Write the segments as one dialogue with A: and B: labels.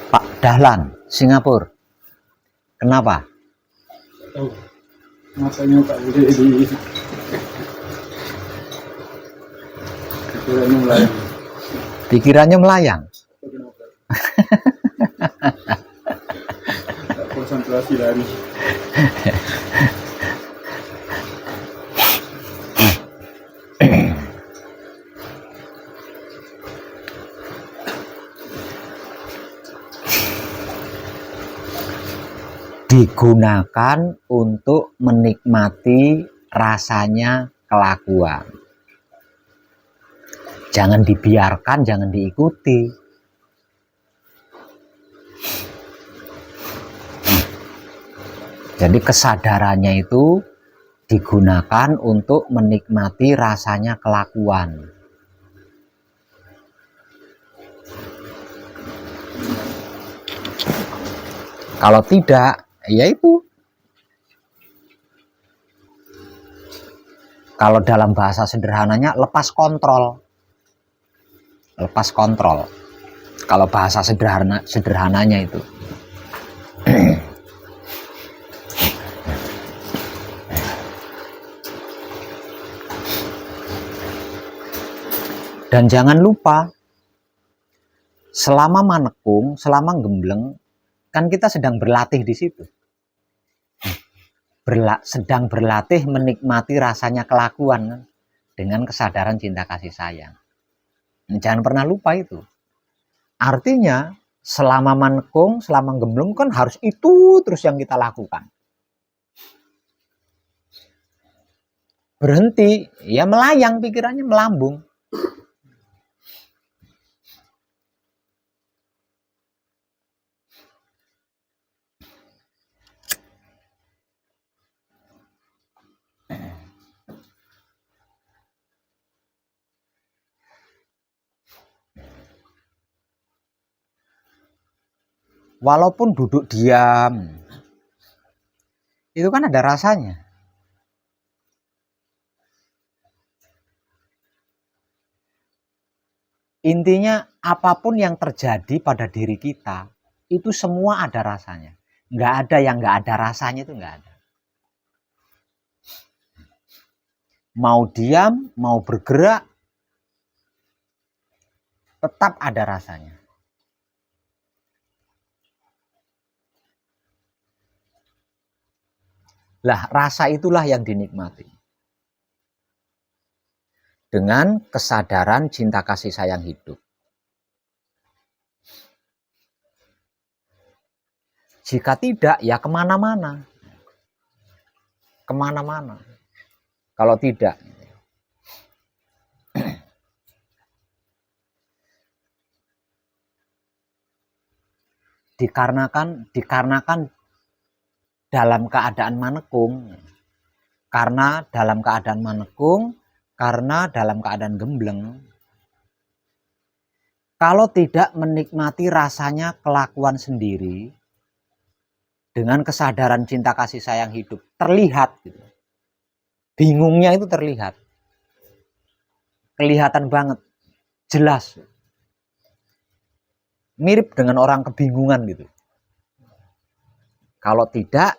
A: Pak Dahlan, Singapura. Kenapa?
B: Tahu. Masanya Pak Budi di pikirannya melayang.
A: Pikirannya melayang.
B: Kenapa? Tak konsentrasi lari.
A: Digunakan untuk menikmati rasanya kelakuan. Jangan dibiarkan, jangan diikuti. Jadi kesadarannya itu digunakan untuk menikmati rasanya kelakuan. Kalau tidak, ya itu. Kalau dalam bahasa sederhananya, lepas kontrol. Lepas kontrol. Kalau bahasa sederhananya itu. Dan jangan lupa, selama manekung, selama gembleng, kan kita sedang berlatih di situ. Sedang berlatih menikmati rasanya kelakuan kan? Dengan kesadaran cinta kasih sayang. Jangan pernah lupa itu. Artinya selama manekung, selama gembleng kan harus itu terus yang kita lakukan. Berhenti, ya melayang pikirannya, melambung. Walaupun duduk diam, itu kan ada rasanya. Intinya apapun yang terjadi pada diri kita, itu semua ada rasanya. Nggak ada yang nggak ada rasanya, itu nggak ada. Mau diam, mau bergerak, tetap ada rasanya. Lah, rasa itulah yang dinikmati. Dengan kesadaran cinta kasih sayang hidup. Jika tidak, ya kemana-mana. Kemana-mana. Kalau tidak, dikarenakan dalam keadaan manekung, karena dalam keadaan manekung, karena dalam keadaan gembleng, kalau tidak menikmati rasanya kelakuan sendiri dengan kesadaran cinta kasih sayang hidup, terlihat gitu. Bingungnya itu terlihat, kelihatan banget, jelas, mirip dengan orang kebingungan gitu. Kalau tidak,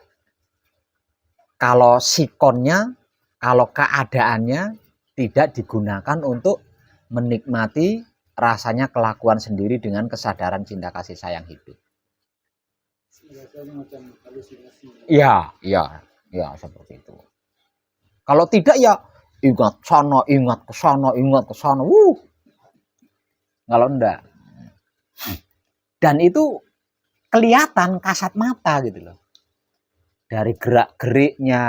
A: kalau sikonnya, kalau keadaannya tidak digunakan untuk menikmati rasanya kelakuan sendiri dengan kesadaran cinta kasih sayang hidup.
B: Rasanya macam halusinasi.
A: Ya, seperti itu. Kalau tidak ya ingat sono, ingat ke sono, ingat ke sono. Kalau enggak. Dan itu kelihatan kasat mata gitu loh. Dari gerak-geriknya,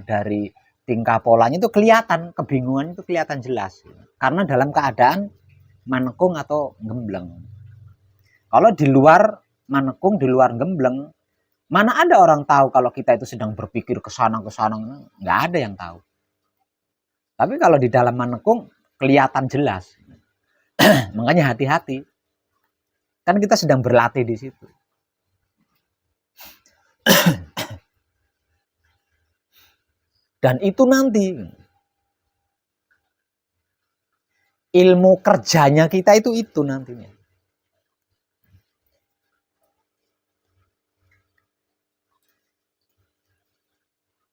A: dari tingkah polanya itu kelihatan, kebingungan itu kelihatan jelas. Karena dalam keadaan manekung atau gembleng. Kalau di luar manekung, di luar gembleng, mana ada orang tahu kalau kita itu sedang berpikir ke sana, nggak ada yang tahu. Tapi kalau di dalam manekung kelihatan jelas. Makanya hati-hati. Kan kita sedang berlatih di situ. Dan itu nanti ilmu kerjanya kita itu nantinya.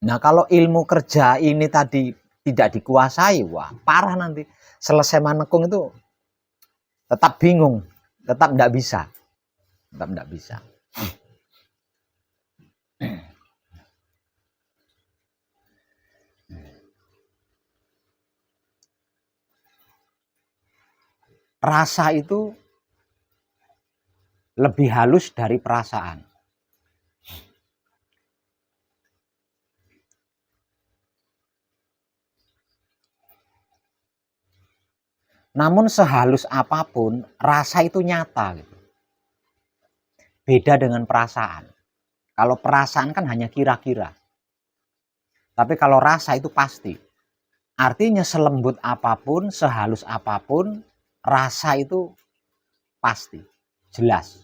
A: Nah, kalau ilmu kerja ini tadi tidak dikuasai, wah parah nanti. Selesai manekung itu tetap bingung, tetap tidak bisa. Tetap tidak bisa. Rasa itu lebih halus dari perasaan. Namun sehalus apapun, rasa itu nyata gitu. Beda dengan perasaan. Kalau perasaan kan hanya kira-kira. Tapi kalau rasa itu pasti. Artinya selembut apapun, sehalus apapun, rasa itu pasti, jelas.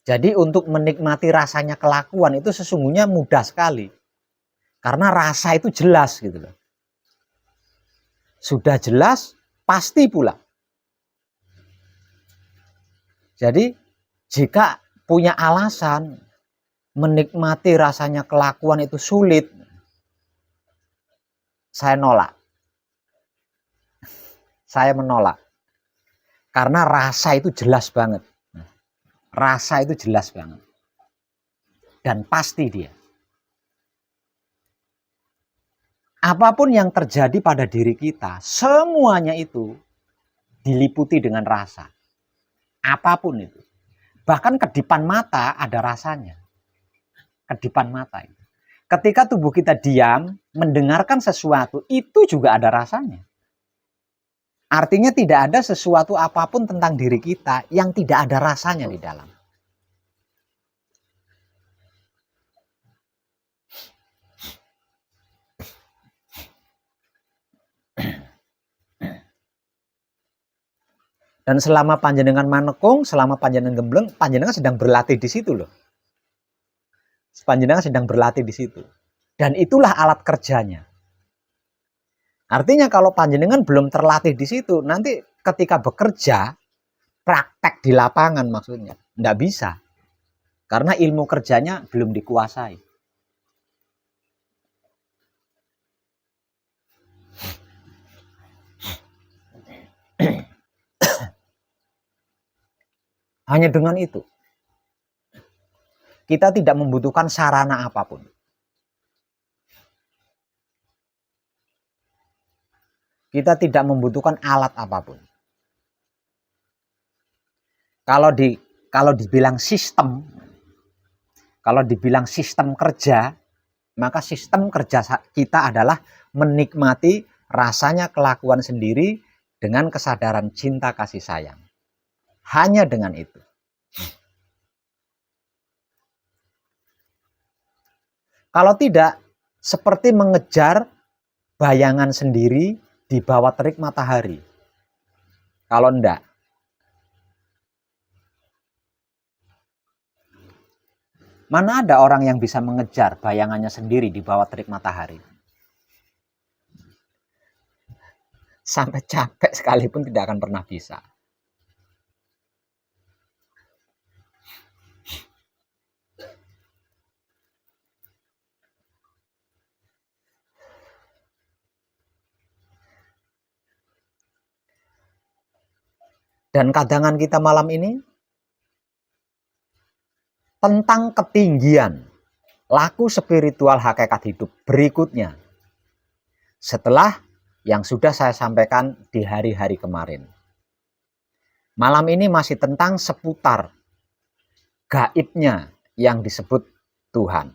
A: Jadi untuk menikmati rasanya kelakuan itu sesungguhnya mudah sekali. Karena rasa itu jelas gitu loh. Sudah jelas, pasti pula. Jadi jika punya alasan menikmati rasanya kelakuan itu sulit, saya nolak. Saya menolak. Karena rasa itu jelas banget. Rasa itu jelas banget. Dan pasti dia. Apapun yang terjadi pada diri kita, semuanya itu diliputi dengan rasa. Apapun itu. Bahkan kedipan mata ada rasanya. Kedipan mata itu. Ketika tubuh kita diam, mendengarkan sesuatu, itu juga ada rasanya. Artinya tidak ada sesuatu apapun tentang diri kita yang tidak ada rasanya di dalam. Dan selama panjenengan manekung, selama panjenengan gembleng, panjenengan sedang berlatih di situ loh. Panjenengan sedang berlatih di situ. Dan itulah alat kerjanya. Artinya kalau panjenengan belum terlatih di situ, nanti ketika bekerja, praktek di lapangan maksudnya, enggak bisa. Karena ilmu kerjanya belum dikuasai. Hanya dengan itu. Kita tidak membutuhkan sarana apapun. Kita tidak membutuhkan alat apapun. Kalau dibilang sistem, kalau dibilang sistem kerja, maka sistem kerja kita adalah menikmati rasanya kelakuan sendiri dengan kesadaran cinta kasih sayang. Hanya dengan itu. Kalau tidak, seperti mengejar bayangan sendiri di bawah terik matahari. Kalau enggak, mana ada orang yang bisa mengejar bayangannya sendiri di bawah terik matahari? Sampai capek sekalipun tidak akan pernah bisa. Dan kadangan kita malam ini tentang ketinggian laku spiritual hakikat hidup berikutnya. Setelah yang sudah saya sampaikan di hari-hari kemarin. Malam ini masih tentang seputar gaibnya yang disebut Tuhan.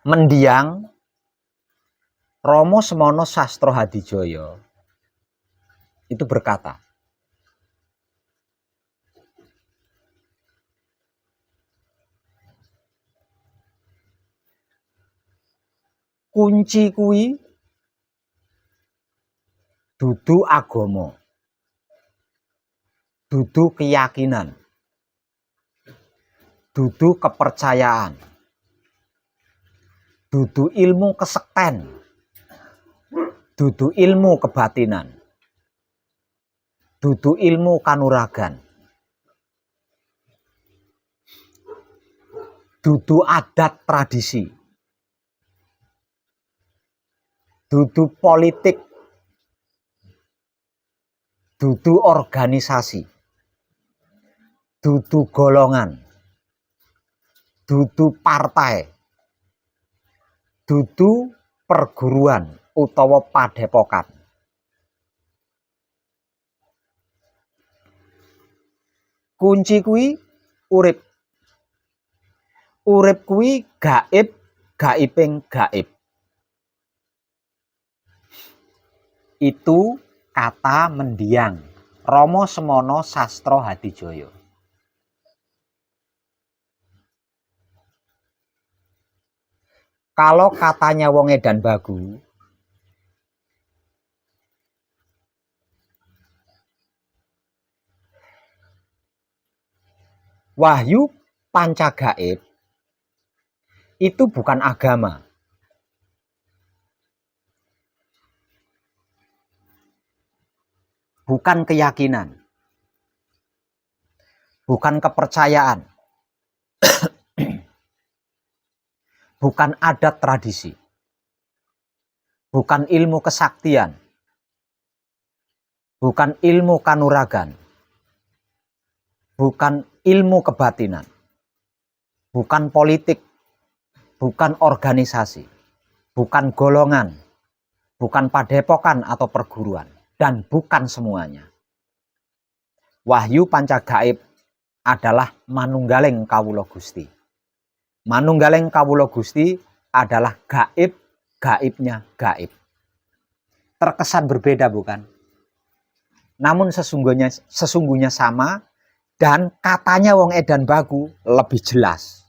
A: Mendiang Romo Semono Sastro Hadijoyo itu berkata, kunci kuwi dudu agama, dudu keyakinan, dudu kepercayaan, dudu ilmu kesekten, dudu ilmu kebatinan, dudu ilmu kanuragan, dudu adat tradisi, dudu politik, dudu organisasi, dudu golongan, dudu partai, dudu perguruan utawa padepokan. Kunci kuwi urip. Urip kuwi gaib, gaibing gaib. Itu kata mendiang Rama Semana Sastra Hadijaya. Kalau katanya wong edan bagu, wahyu pancagaib itu bukan agama. Bukan keyakinan. Bukan kepercayaan. Bukan adat tradisi. Bukan ilmu kesaktian. Bukan ilmu kanuragan. Bukan ilmu kebatinan. Bukan politik. Bukan organisasi. Bukan golongan. Bukan padepokan atau perguruan. Dan bukan semuanya. Wahyu pancagaib adalah manunggaling kawula Gusti. Manunggaling kawula Gusti adalah gaib, gaibnya gaib. Terkesan berbeda bukan? Namun sesungguhnya sama, dan katanya wong edan bagu lebih jelas.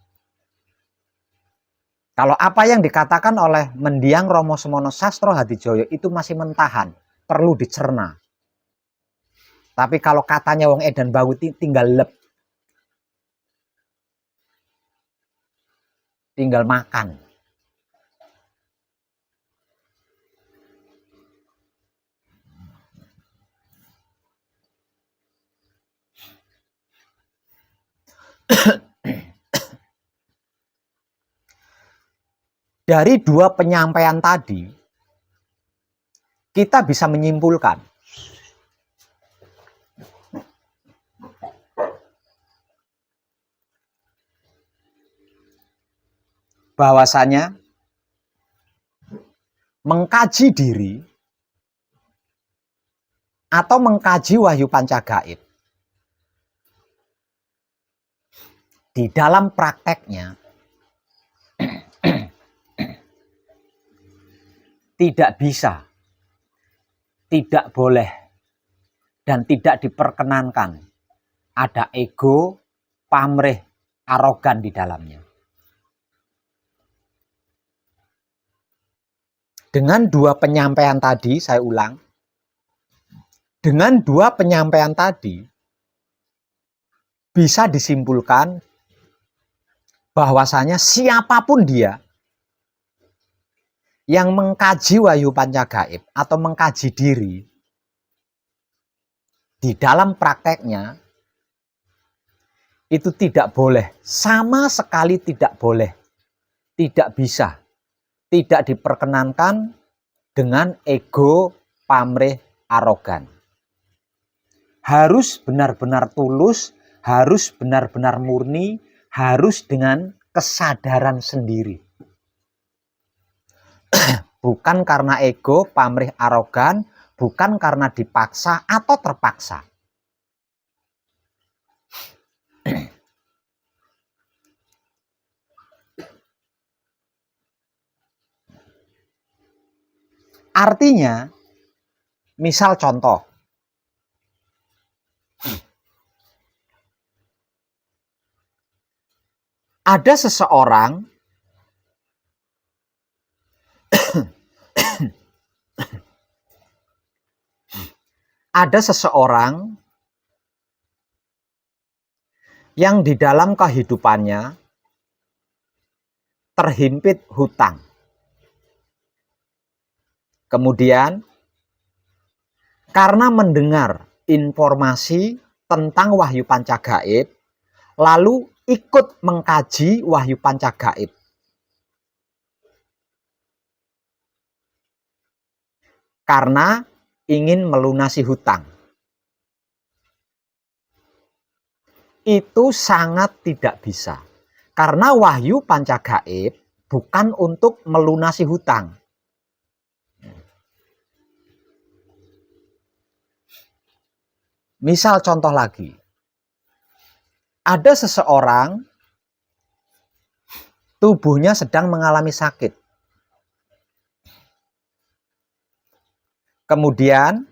A: Kalau apa yang dikatakan oleh mendiang Rama Semana Sastra Hadijaya itu masih mentahan, perlu dicerna. Tapi kalau katanya wong edan bagu tinggal lep. Tinggal makan. Dari dua penyampaian tadi, kita bisa menyimpulkan bahwasanya mengkaji diri atau mengkaji wahyu pancagaib di dalam prakteknya tidak bisa, tidak boleh, dan tidak diperkenankan ada ego, pamrih, arogan di dalamnya. Dengan dua penyampaian tadi, saya ulang, dengan dua penyampaian tadi bisa disimpulkan bahwasanya siapapun dia yang mengkaji wahyu pancagaib atau mengkaji diri di dalam prakteknya itu tidak boleh, sama sekali tidak boleh, tidak bisa, tidak diperkenankan dengan ego, pamrih, arogan. Harus benar-benar tulus, harus benar-benar murni, harus dengan kesadaran sendiri. Bukan karena ego, pamrih, arogan, bukan karena dipaksa atau terpaksa. Artinya, misal contoh, ada seseorang yang di dalam kehidupannya terhimpit hutang. Kemudian, karena mendengar informasi tentang wahyu pancagaib, lalu ikut mengkaji wahyu pancagaib. Karena ingin melunasi hutang. Itu sangat tidak bisa. Karena wahyu pancagaib bukan untuk melunasi hutang. Misal contoh lagi, ada seseorang tubuhnya sedang mengalami sakit. Kemudian,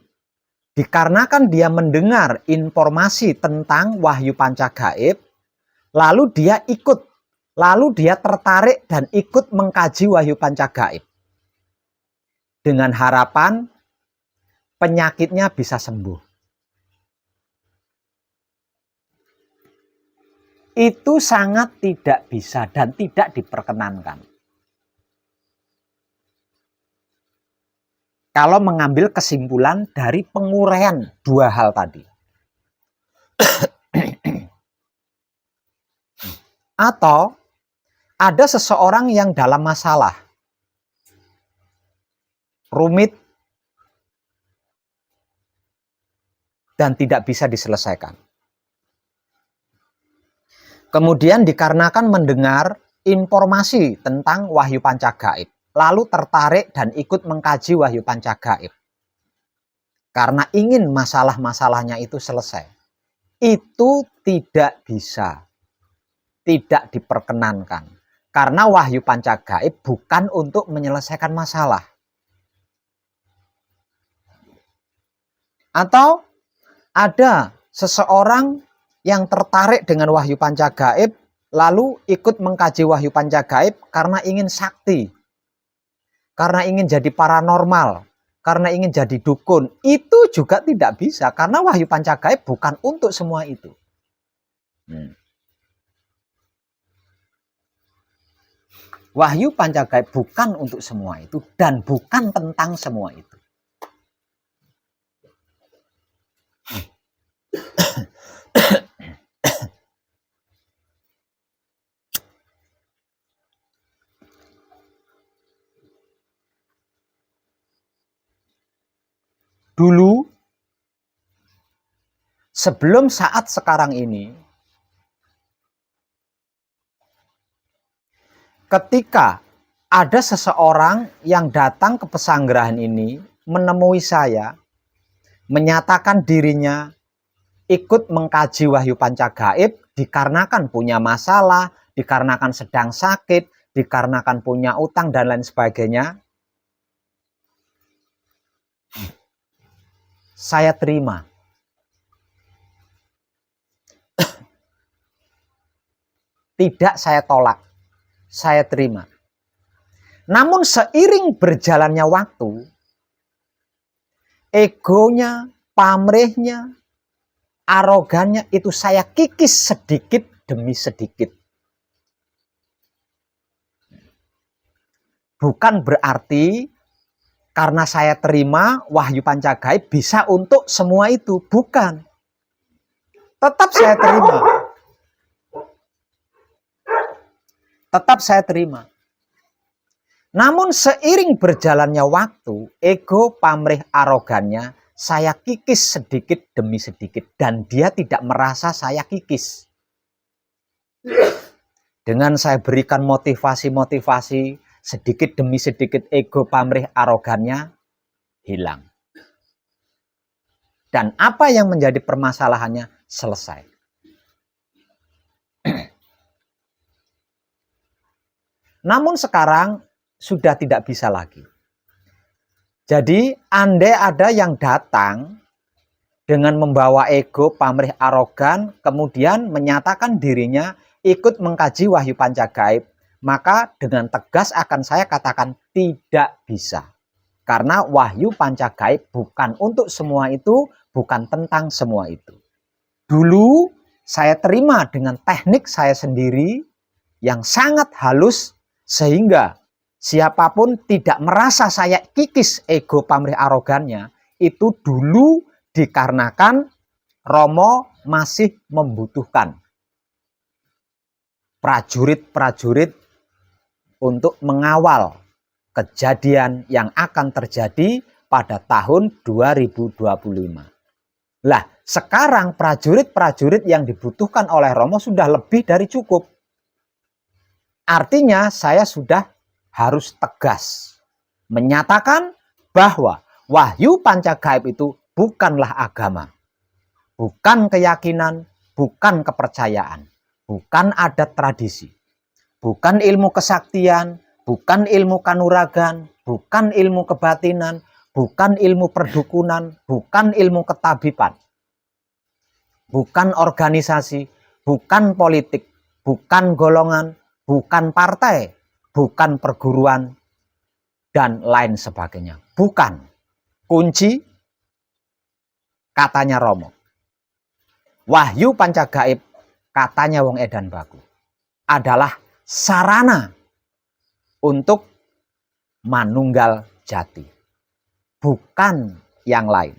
A: dikarenakan dia mendengar informasi tentang wahyu pancagaib, lalu dia tertarik dan ikut mengkaji wahyu pancagaib. Dengan harapan penyakitnya bisa sembuh. Itu sangat tidak bisa dan tidak diperkenankan. Kalau mengambil kesimpulan dari penguraian dua hal tadi. Atau ada seseorang yang dalam masalah rumit dan tidak bisa diselesaikan. Kemudian dikarenakan mendengar informasi tentang wahyu pancagaib, lalu tertarik dan ikut mengkaji wahyu pancagaib. Karena ingin masalah-masalahnya itu selesai. Itu tidak bisa. Tidak diperkenankan. Karena wahyu pancagaib bukan untuk menyelesaikan masalah. Atau ada seseorang yang tertarik dengan wahyu pancagaib, lalu ikut mengkaji wahyu pancagaib karena ingin sakti, karena ingin jadi paranormal, karena ingin jadi dukun. Itu juga tidak bisa, karena wahyu pancagaib bukan untuk semua itu. Wahyu pancagaib bukan untuk semua itu, dan bukan tentang semua itu. Dulu, sebelum saat sekarang ini, ketika ada seseorang yang datang ke pesanggerahan ini, menemui saya, menyatakan dirinya ikut mengkaji wahyu pancagaib, dikarenakan punya masalah, dikarenakan sedang sakit, dikarenakan punya utang, dan lain sebagainya, saya terima. Tidak saya tolak, saya terima. Namun seiring berjalannya waktu, egonya, pamrihnya, arogannya itu saya kikis sedikit demi sedikit. Bukan berarti karena saya terima wahyu pancagaib bisa untuk semua itu. Bukan. Tetap saya terima. Tetap saya terima. Namun seiring berjalannya waktu, ego, pamrih, arogannya, saya kikis sedikit demi sedikit. Dan dia tidak merasa saya kikis. Dengan saya berikan motivasi-motivasi, sedikit demi sedikit ego, pamrih, arogannya hilang. Dan apa yang menjadi permasalahannya selesai. Namun sekarang sudah tidak bisa lagi. Jadi andai ada yang datang dengan membawa ego, pamrih, arogan, kemudian menyatakan dirinya ikut mengkaji wahyu pancagaib, maka dengan tegas akan saya katakan tidak bisa. Karena wahyu pancagaib bukan untuk semua itu, bukan tentang semua itu. Dulu saya terima dengan teknik saya sendiri yang sangat halus sehingga siapapun tidak merasa saya kikis ego pamrih arogannya. Itu dulu dikarenakan Romo masih membutuhkan prajurit-prajurit untuk mengawal kejadian yang akan terjadi pada tahun 2025. Lah, sekarang prajurit-prajurit yang dibutuhkan oleh Romo sudah lebih dari cukup. Artinya saya sudah harus tegas menyatakan bahwa wahyu pancagaib itu bukanlah agama, bukan keyakinan, bukan kepercayaan, bukan adat tradisi, bukan ilmu kesaktian, bukan ilmu kanuragan, bukan ilmu kebatinan, bukan ilmu perdukunan, bukan ilmu ketabiban, bukan organisasi, bukan politik, bukan golongan, bukan partai, bukan perguruan, dan lain sebagainya. Bukan. Kunci, katanya Romo, wahyu pancagaib, katanya wong edan baku, adalah sarana untuk manunggal jati, bukan yang lain.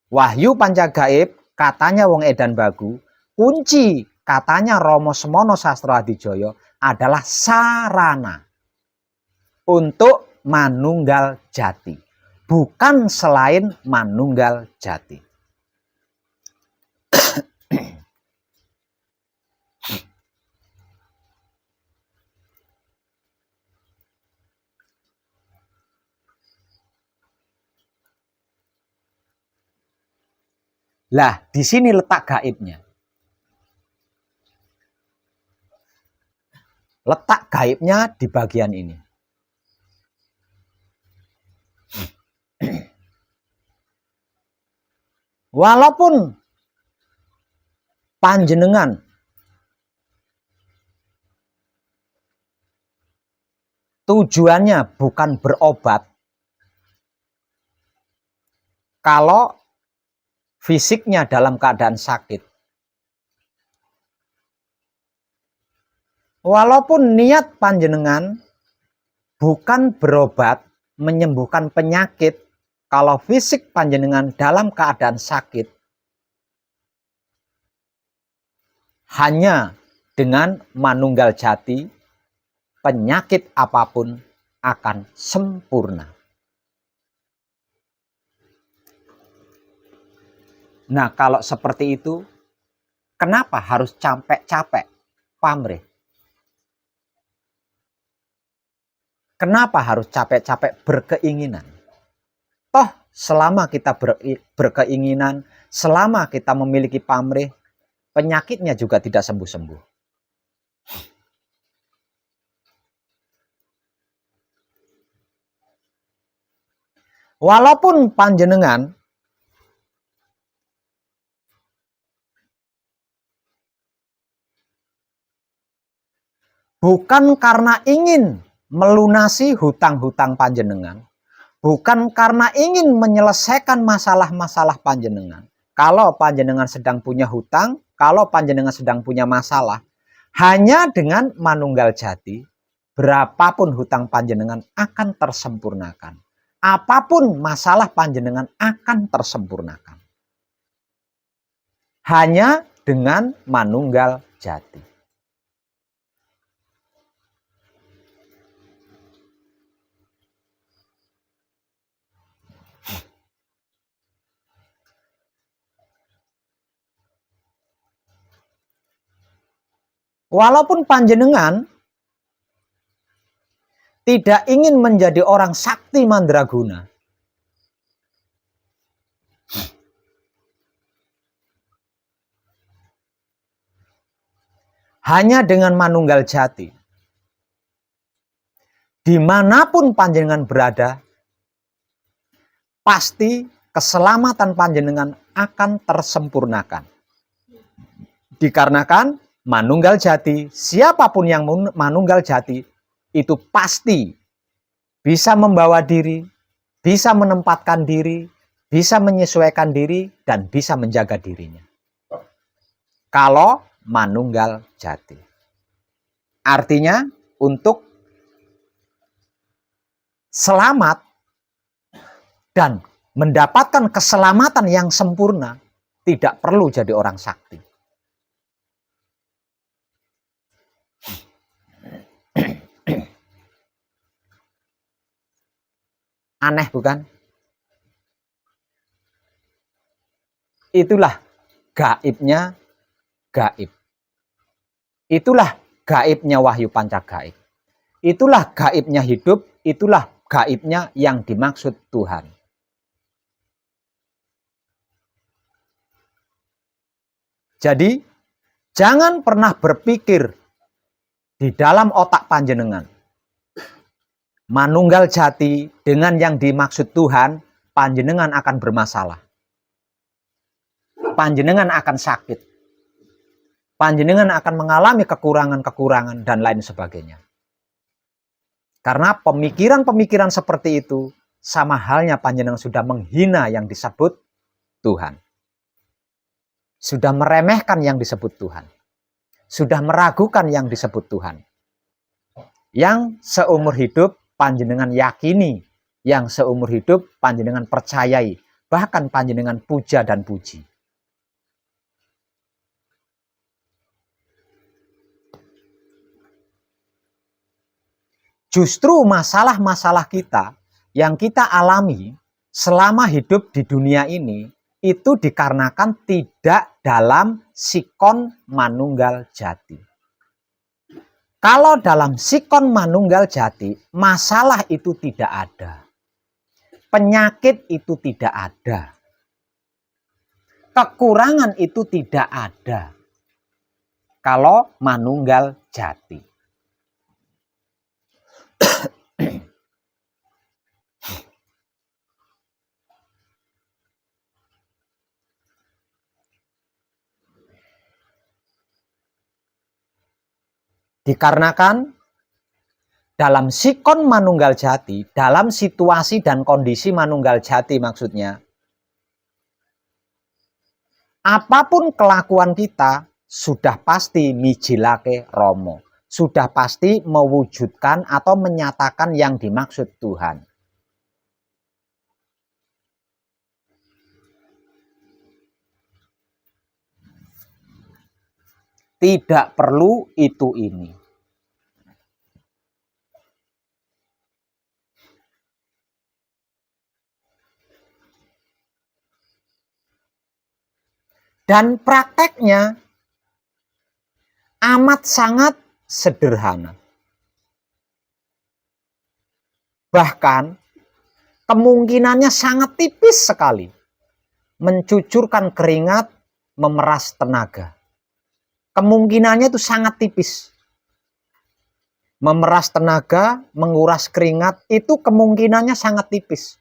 A: Wahyu pancagaib, katanya wong edan baku, kunci, katanya Romo Semono Sastro Hadijoyo, adalah sarana untuk manunggal jati, bukan selain manunggal jati. Lah, di sini letak gaibnya. Letak gaibnya di bagian ini. Walaupun panjenengan tujuannya bukan berobat, kalau fisiknya dalam keadaan sakit, walaupun niat panjenengan bukan berobat, menyembuhkan penyakit, kalau fisik panjenengan dalam keadaan sakit, hanya dengan manunggal jati, penyakit apapun akan sempurna. Nah, kalau seperti itu, kenapa harus capek-capek pamrih? Kenapa harus capek-capek berkeinginan? Toh, selama kita berkeinginan, selama kita memiliki pamrih, penyakitnya juga tidak sembuh-sembuh. Walaupun panjenengan bukan karena ingin melunasi hutang-hutang panjenengan, bukan karena ingin menyelesaikan masalah-masalah panjenengan. Kalau panjenengan sedang punya hutang, kalau panjenengan sedang punya masalah, hanya dengan manunggal jati, berapapun hutang panjenengan akan tersempurnakan. Apapun masalah panjenengan akan tersempurnakan. Hanya dengan manunggal jati. Walaupun panjenengan tidak ingin menjadi orang sakti mandraguna, hanya dengan manunggal jati, dimanapun panjenengan berada, pasti keselamatan panjenengan akan tersempurnakan. Dikarenakan manunggal jati, siapapun yang manunggal jati, itu pasti bisa membawa diri, bisa menempatkan diri, bisa menyesuaikan diri, dan bisa menjaga dirinya. Kalau manunggal jati. Artinya untuk selamat dan mendapatkan keselamatan yang sempurna, tidak perlu jadi orang sakti. Aneh bukan? Itulah gaibnya gaib. Itulah gaibnya wahyu pancagaib. Itulah gaibnya hidup, itulah gaibnya yang dimaksud Tuhan. Jadi, jangan pernah berpikir di dalam otak panjenengan, manunggal jati dengan yang dimaksud Tuhan, panjenengan akan bermasalah. Panjenengan akan sakit. Panjenengan akan mengalami kekurangan-kekurangan dan lain sebagainya. Karena pemikiran-pemikiran seperti itu sama halnya panjenengan sudah menghina yang disebut Tuhan. Sudah meremehkan yang disebut Tuhan. Sudah meragukan yang disebut Tuhan. Yang seumur hidup panjenengan yakini, yang seumur hidup panjenengan percayai, bahkan panjenengan puja dan puji. Justru masalah-masalah kita yang kita alami selama hidup di dunia ini itu dikarenakan tidak dalam sikon manunggal jati. Kalau dalam sikon manunggal jati, masalah itu tidak ada. Penyakit itu tidak ada. Kekurangan itu tidak ada. Kalau manunggal jati. Dikarenakan dalam sikon manunggal jati, dalam situasi dan kondisi manunggal jati maksudnya, apapun kelakuan kita sudah pasti mijilake Romo, sudah pasti mewujudkan atau menyatakan yang dimaksud Tuhan. Tidak perlu itu ini. Dan prakteknya amat sangat sederhana. Bahkan kemungkinannya sangat tipis sekali. Mencucurkan keringat, memeras tenaga. Kemungkinannya itu sangat tipis. Memeras tenaga, menguras keringat, itu kemungkinannya sangat tipis.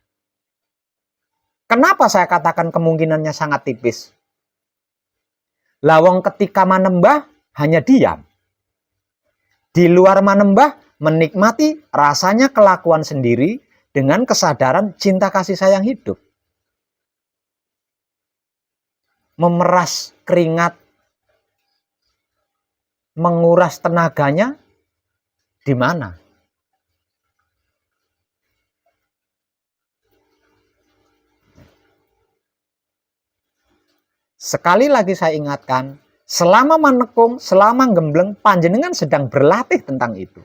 A: Kenapa saya katakan kemungkinannya sangat tipis? Lawang ketika manembah hanya diam. Di luar manembah menikmati rasanya kelakuan sendiri dengan kesadaran cinta kasih sayang hidup. Memeras keringat, menguras tenaganya di mana? Sekali lagi saya ingatkan, selama manekung, selama gembleng, panjenengan sedang berlatih tentang itu.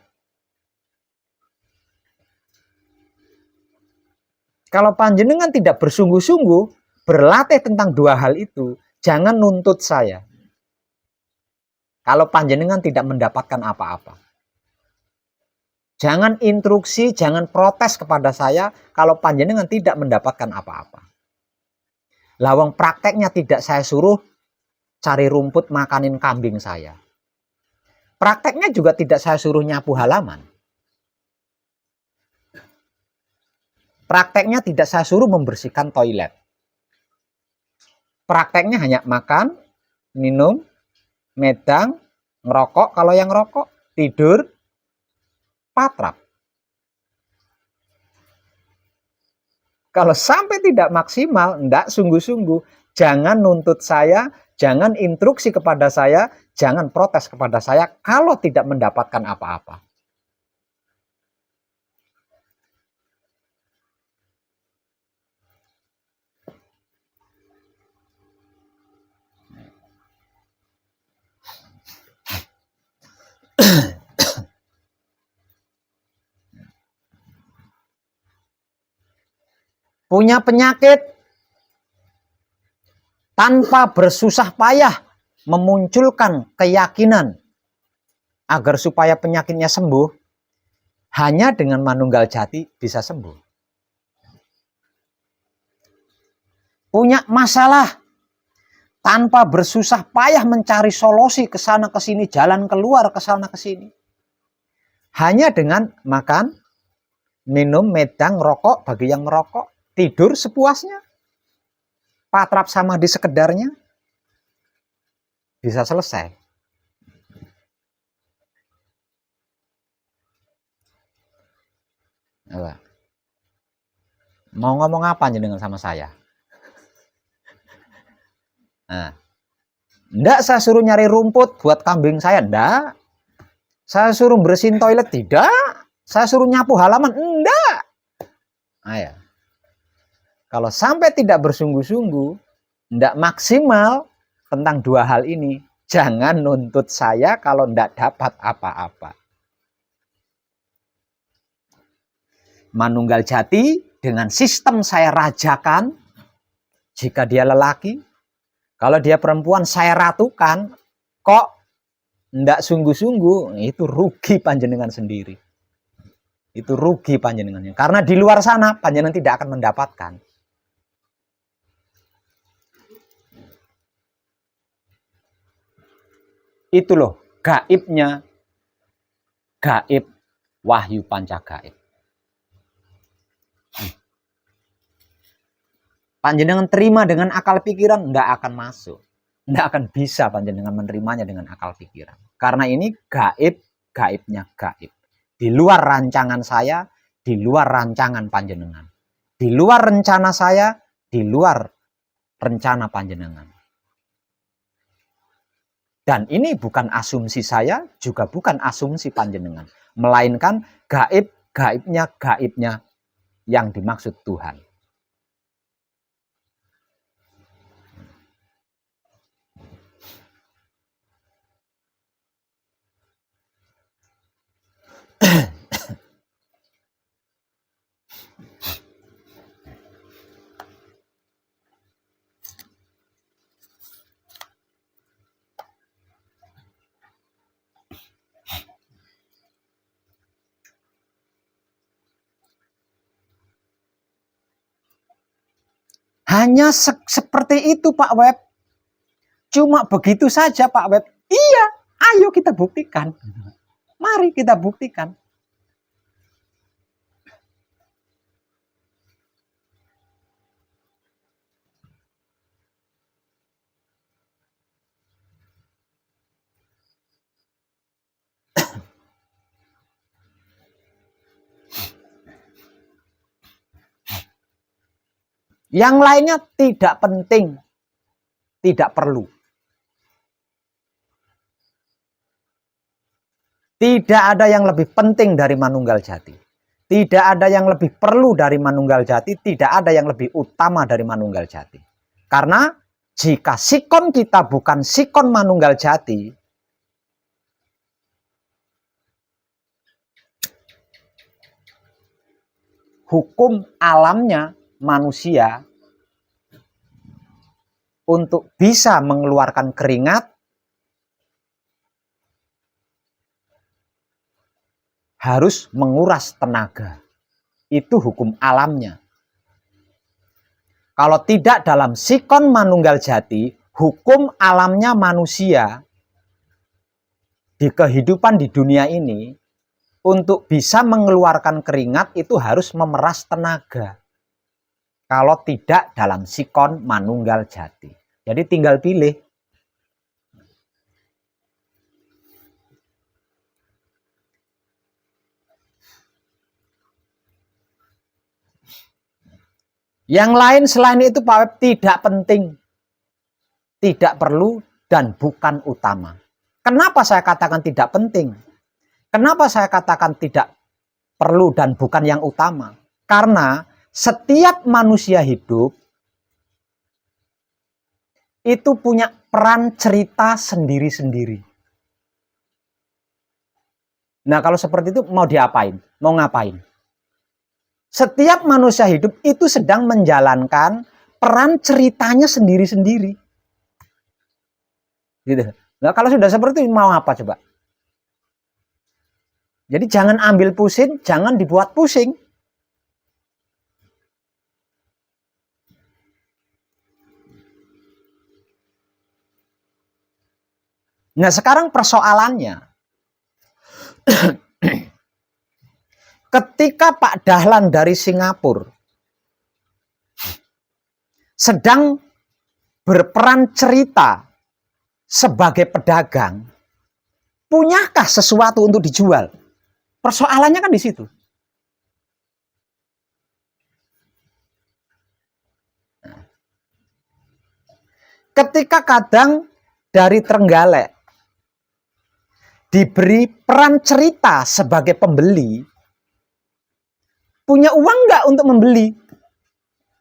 A: Kalau panjenengan tidak bersungguh-sungguh berlatih tentang dua hal itu, jangan nuntut saya. Kalau panjenengan tidak mendapatkan apa-apa. Jangan instruksi, jangan protes kepada saya kalau panjenengan tidak mendapatkan apa-apa. Lawang prakteknya tidak saya suruh cari rumput makanin kambing saya. Prakteknya juga tidak saya suruh nyapu halaman. Prakteknya tidak saya suruh membersihkan toilet. Prakteknya hanya makan, minum, medang, ngerokok kalau yang ngerokok, tidur, patrap. Kalau sampai tidak maksimal, enggak sungguh-sungguh, jangan nuntut saya, Jangan instruksi kepada saya, jangan protes kepada saya kalau tidak mendapatkan apa-apa. Punya penyakit, tanpa bersusah payah memunculkan keyakinan agar supaya penyakitnya sembuh, hanya dengan manunggal jati bisa sembuh. Punya masalah, tanpa bersusah payah mencari solusi ke sana ke sini, jalan keluar ke sana ke sini, hanya dengan makan, minum, medang, rokok bagi yang merokok, tidur sepuasnya, patrap sama di sekedarnya, bisa selesai. Apa? Mau ngomong apa aja dengan sama saya? Nah, enggak saya suruh nyari rumput buat kambing saya, enggak. Saya suruh bersihin toilet, tidak. Saya suruh nyapu halaman, enggak. Ayo. Kalau sampai tidak bersungguh-sungguh, tidak maksimal tentang dua hal ini, jangan nuntut saya kalau tidak dapat apa-apa. Manunggal jati dengan sistem saya rajakan, jika dia lelaki, kalau dia perempuan saya ratukan, kok tidak sungguh-sungguh, itu rugi panjenengan sendiri. Itu rugi panjenengannya. Karena di luar sana panjenengan tidak akan mendapatkan. Itu loh gaibnya, gaib wahyu pancagaib. Panjenengan terima dengan akal pikiran, tidak akan masuk. Tidak akan bisa panjenengan menerimanya dengan akal pikiran. Karena ini gaib, gaibnya gaib. Di luar rancangan saya, di luar rancangan panjenengan. Di luar rencana saya, di luar rencana panjenengan. Dan ini bukan asumsi saya, juga bukan asumsi panjenengan. Melainkan gaib, gaibnya yang dimaksud Tuhan. Hanya seperti itu Pak Web. Cuma begitu saja Pak Web. Iya, ayo kita buktikan. Mari kita buktikan. Yang lainnya tidak penting, tidak perlu. Tidak ada yang lebih penting dari manunggal jati. Tidak ada yang lebih perlu dari manunggal jati. Tidak ada yang lebih utama dari manunggal jati. Karena jika sikon kita bukan sikon manunggal jati, hukum alamnya manusia untuk bisa mengeluarkan keringat harus menguras tenaga. Itu hukum alamnya. Kalau tidak dalam sikon manunggal jati, hukum alamnya manusia di kehidupan di dunia ini, untuk bisa mengeluarkan keringat itu harus memeras tenaga. Kalau tidak dalam sikon manunggal jati. Jadi tinggal pilih. Yang lain selain itu Pak Web tidak penting. tidak perlu, dan bukan utama. Kenapa saya katakan tidak penting? Kenapa saya katakan tidak perlu dan bukan yang utama? Karena setiap manusia hidup itu punya peran cerita sendiri-sendiri. Nah, kalau seperti itu mau diapain? Mau ngapain? Setiap manusia hidup itu sedang menjalankan peran ceritanya sendiri-sendiri. Gitu. Nah, kalau sudah seperti itu mau apa coba? Jadi jangan ambil pusing, jangan dibuat pusing. Nah, sekarang persoalannya, ketika Pak Dahlan dari Singapura sedang berperan cerita sebagai pedagang, punyakah sesuatu untuk dijual? Persoalannya kan di situ. Ketika kadang dari Trenggalek diberi peran cerita sebagai pembeli, punya uang nggak untuk membeli?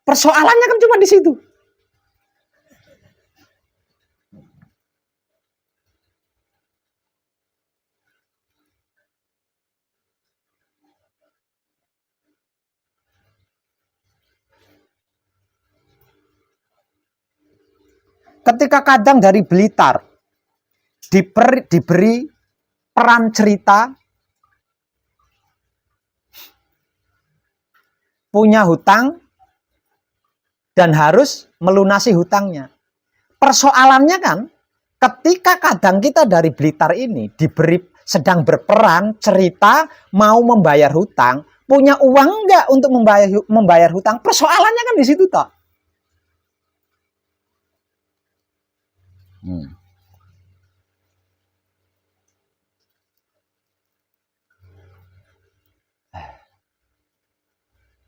A: Persoalannya kan cuma di situ. Ketika kadang dari Blitar diberi peran cerita, punya hutang, dan harus melunasi hutangnya. Persoalannya kan, ketika kadang kita dari Blitar ini sedang berperan cerita mau membayar hutang, punya uang nggak untuk membayar hutang? Persoalannya kan di situ toh.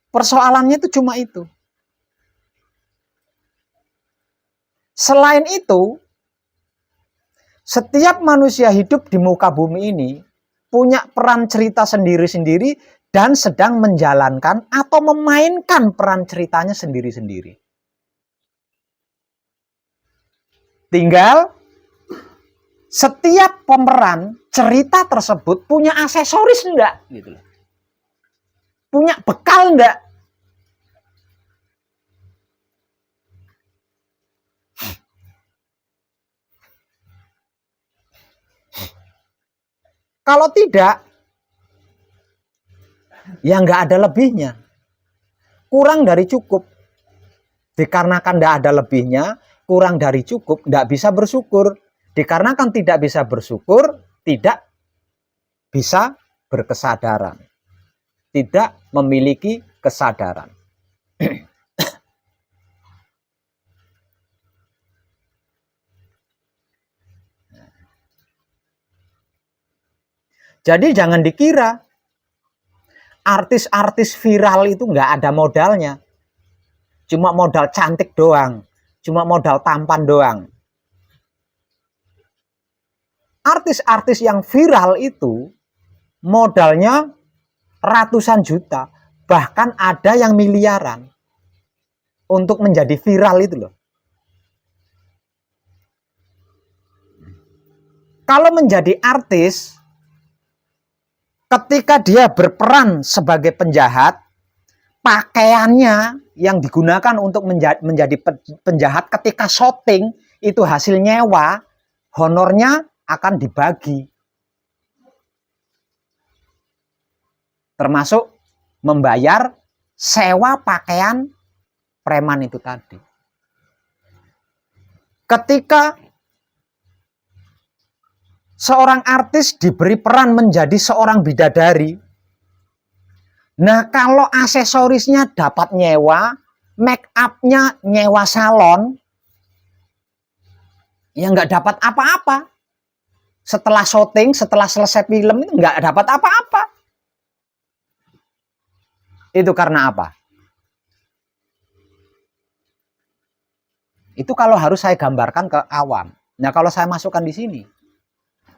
A: Persoalannya itu cuma itu. Selain itu, setiap manusia hidup di muka bumi ini punya peran cerita sendiri-sendiri dan sedang menjalankan atau memainkan peran ceritanya sendiri-sendiri. Tinggal setiap pemeran cerita tersebut punya aksesoris enggak? Gitu loh. Punya bekal enggak? Kalau tidak, ya nggak ada lebihnya. Kurang dari cukup. Dikarenakan nggak ada lebihnya, kurang dari cukup, nggak bisa bersyukur. Dikarenakan tidak bisa bersyukur, tidak bisa berkesadaran. Tidak memiliki kesadaran. Jadi jangan dikira artis-artis viral itu nggak ada modalnya. Cuma modal cantik doang. Cuma modal tampan doang. Artis-artis yang viral itu modalnya ratusan juta. Bahkan ada yang miliaran. Untuk menjadi viral itu loh. Kalau menjadi artis, ketika dia berperan sebagai penjahat, pakaiannya yang digunakan untuk menjadi penjahat ketika syuting itu hasil nyewa, honornya akan dibagi. Termasuk membayar sewa pakaian preman itu tadi. Ketika seorang artis diberi peran menjadi seorang bidadari, nah kalau aksesorisnya dapat nyewa, make up-nya nyewa salon, ya nggak dapat apa-apa. Setelah syuting, setelah selesai film itu nggak dapat apa-apa. Itu karena apa? Itu kalau harus saya gambarkan ke awam. Nah, kalau saya masukkan di sini,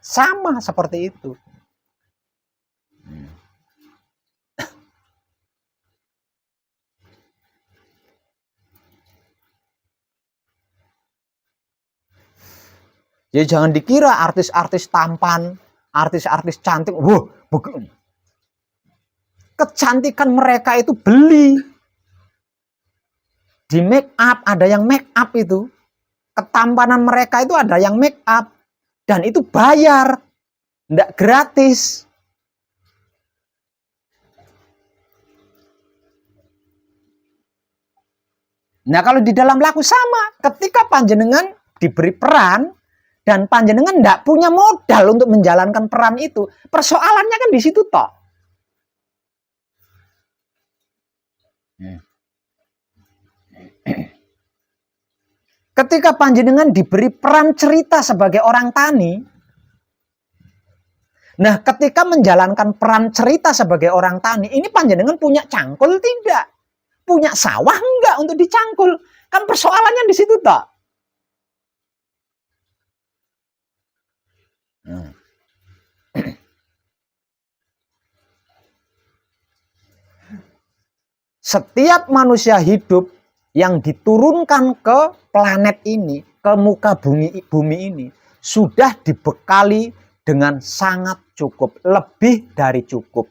A: sama seperti itu. Jadi jangan dikira artis-artis tampan, artis-artis cantik, wah, kecantikan mereka itu beli. Di make up, ada yang make up itu. Ketampanan mereka itu ada yang make up. Dan itu bayar. Enggak gratis. Nah, kalau di dalam laku sama. Ketika panjenengan diberi peran, dan panjenengan enggak punya modal untuk menjalankan peran itu. Persoalannya kan di situ toh. Ketika panjenengan diberi peran cerita sebagai orang tani, nah ketika menjalankan peran cerita sebagai orang tani, ini panjenengan punya cangkul tidak? Punya sawah enggak untuk dicangkul? Kan persoalannya di situ toh. Setiap manusia hidup yang diturunkan ke planet ini, ke muka bumi ini, sudah dibekali dengan sangat cukup, lebih dari cukup.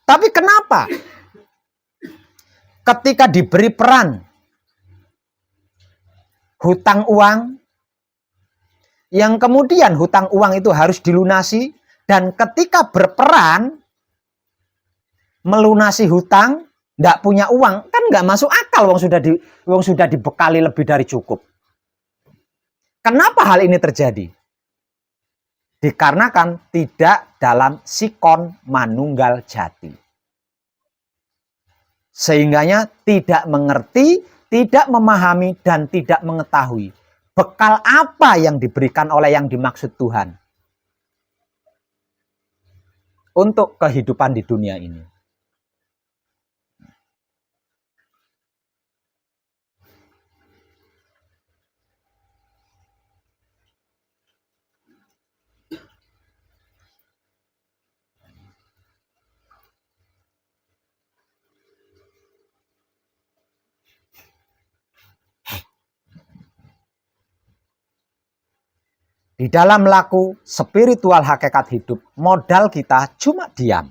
A: Tapi kenapa? Ketika diberi peran hutang uang, yang kemudian hutang uang itu harus dilunasi, dan ketika berperan melunasi hutang, nggak punya uang, kan nggak masuk akal, wong sudah dibekali lebih dari cukup. Kenapa hal ini terjadi? Dikarenakan tidak dalam sikon manunggal jati. Sehingganya tidak mengerti, tidak memahami, dan tidak mengetahui bekal apa yang diberikan oleh yang dimaksud Tuhan untuk kehidupan di dunia ini. Di dalam laku spiritual hakikat hidup, modal kita cuma diam.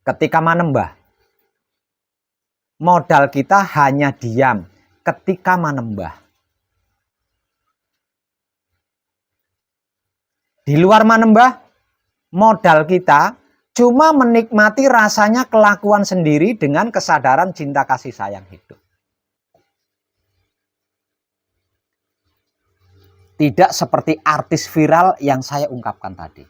A: Ketika manembah, modal kita hanya diam ketika manembah. Di luar manembah, modal kita cuma menikmati rasanya kelakuan sendiri dengan kesadaran cinta kasih sayang hidup. Tidak seperti artis viral yang saya ungkapkan tadi.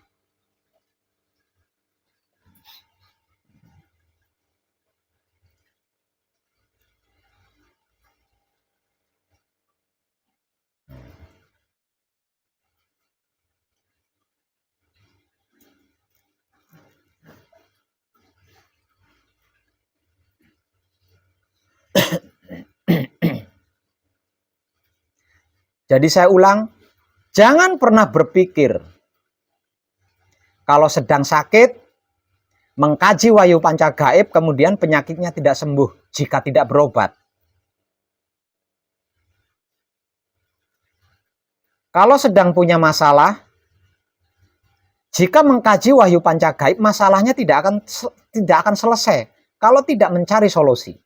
A: Jadi saya ulang, jangan pernah berpikir kalau sedang sakit, mengkaji wahyu panca gaib, kemudian penyakitnya tidak sembuh jika tidak berobat. Kalau sedang punya masalah, jika mengkaji wahyu panca gaib, masalahnya tidak akan selesai kalau tidak mencari solusi.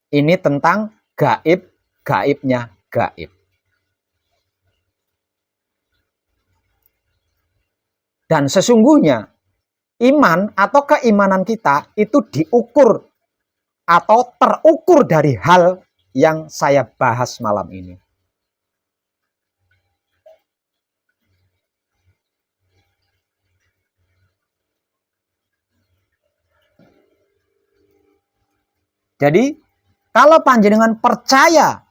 A: Ini tentang gaibnya gaib. Dan sesungguhnya iman atau keimanan kita itu diukur atau terukur dari hal yang saya bahas malam ini. Jadi kalau panjenengan percaya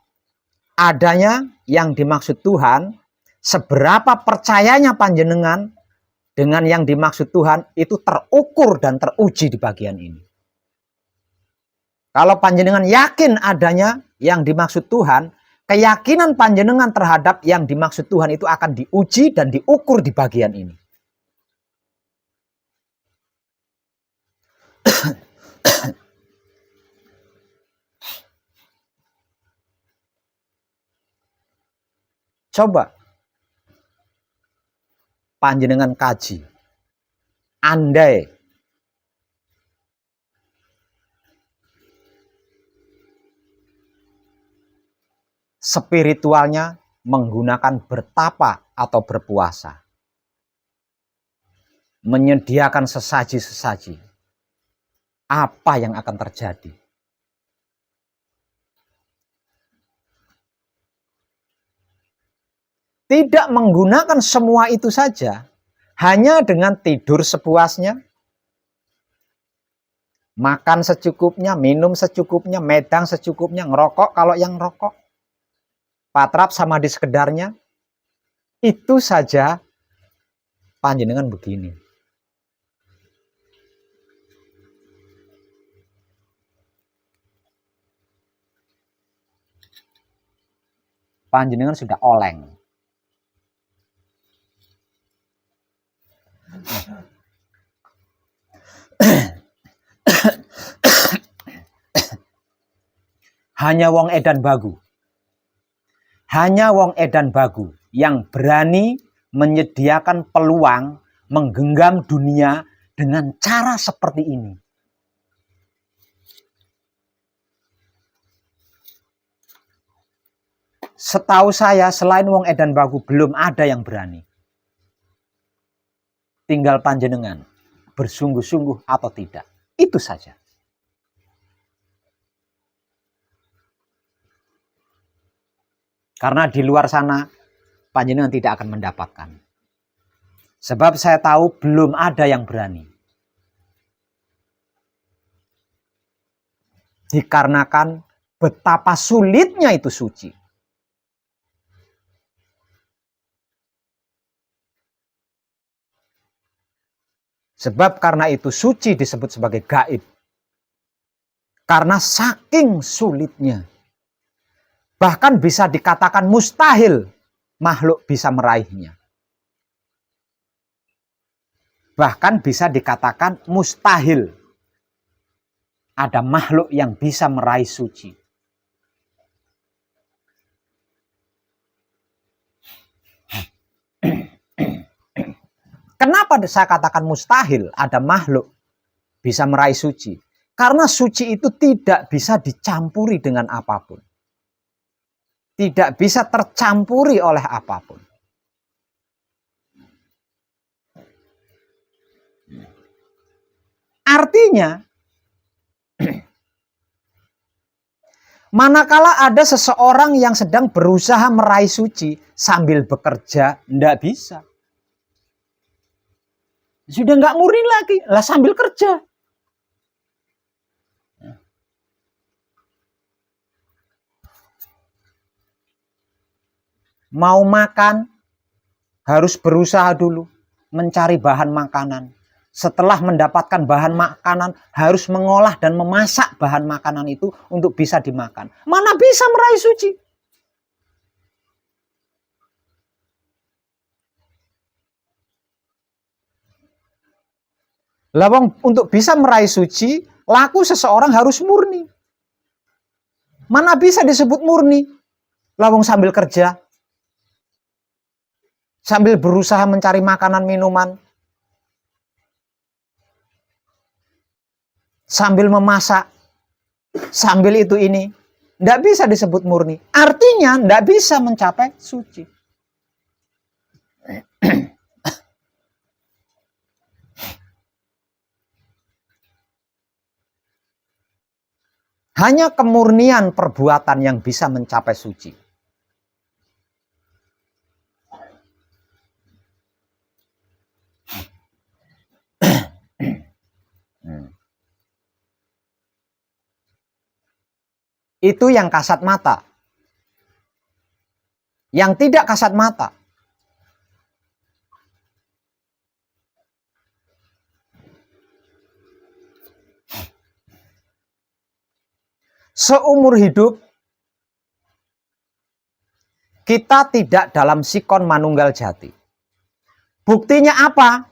A: adanya yang dimaksud Tuhan, seberapa percayanya panjenengan dengan yang dimaksud Tuhan itu terukur dan teruji di bagian ini. Kalau panjenengan yakin adanya yang dimaksud Tuhan, keyakinan panjenengan terhadap yang dimaksud Tuhan itu akan diuji dan diukur di bagian ini. Coba panjenengan kaji. Andai spiritualnya menggunakan bertapa atau berpuasa, menyediakan sesaji-sesaji, apa yang akan terjadi? Tidak menggunakan semua itu saja, hanya dengan tidur sepuasnya, makan secukupnya, minum secukupnya, medang secukupnya, ngerokok kalau yang ngerokok, patrap sama di sekedarnya, itu saja panjenengan begini. Panjenengan sudah oleng. Hanya wong edan bagu. Hanya wong edan bagu yang berani menyediakan peluang menggenggam dunia dengan cara seperti ini. Setahu saya selain wong edan bagu belum ada yang berani. Tinggal panjenengan bersungguh-sungguh atau tidak. Itu saja. Karena di luar sana panjenengan tidak akan mendapatkan. Sebab saya tahu belum ada yang berani. Dikarenakan betapa sulitnya itu suci. Sebab karena itu suci disebut sebagai gaib. Karena saking sulitnya. Bahkan bisa dikatakan mustahil makhluk bisa meraihnya. Bahkan bisa dikatakan mustahil ada makhluk yang bisa meraih suci. Kenapa saya katakan mustahil ada makhluk bisa meraih suci? Karena suci itu tidak bisa dicampuri dengan apapun. Tidak bisa tercampuri oleh apapun. Artinya, manakala ada seseorang yang sedang berusaha meraih suci sambil bekerja, tidak bisa. Sudah nggak murni lagi, lah sambil kerja. Mau makan, harus berusaha dulu mencari bahan makanan. Setelah mendapatkan bahan makanan, harus mengolah dan memasak bahan makanan itu untuk bisa dimakan. Mana bisa meraih suci? Lawang untuk bisa meraih suci, laku seseorang harus murni. Mana bisa disebut murni? Lawang sambil kerja, sambil berusaha mencari makanan minuman, sambil memasak, sambil itu ini, tidak bisa disebut murni. Artinya tidak bisa mencapai suci. Hanya kemurnian perbuatan yang bisa mencapai suci. Itu yang kasat mata. Yang tidak kasat mata, seumur hidup kita tidak dalam sikon manunggal jati. Buktinya apa?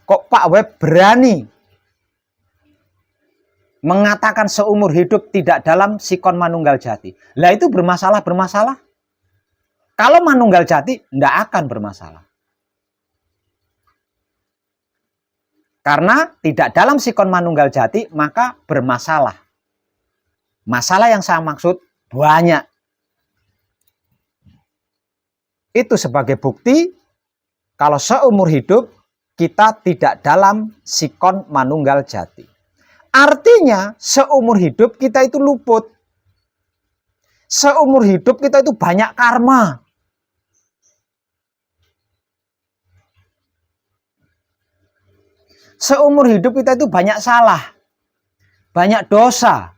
A: Kok Pak Web berani mengatakan seumur hidup tidak dalam sikon manunggal jati? Lah itu bermasalah. Kalau manunggal jati, tidak akan bermasalah. Karena tidak dalam sikon manunggal jati, maka bermasalah. Masalah yang saya maksud banyak. Itu sebagai bukti kalau seumur hidup kita tidak dalam sikon manunggal jati. Artinya seumur hidup kita itu luput. Seumur hidup kita itu banyak karma. Seumur hidup kita itu banyak salah, banyak dosa.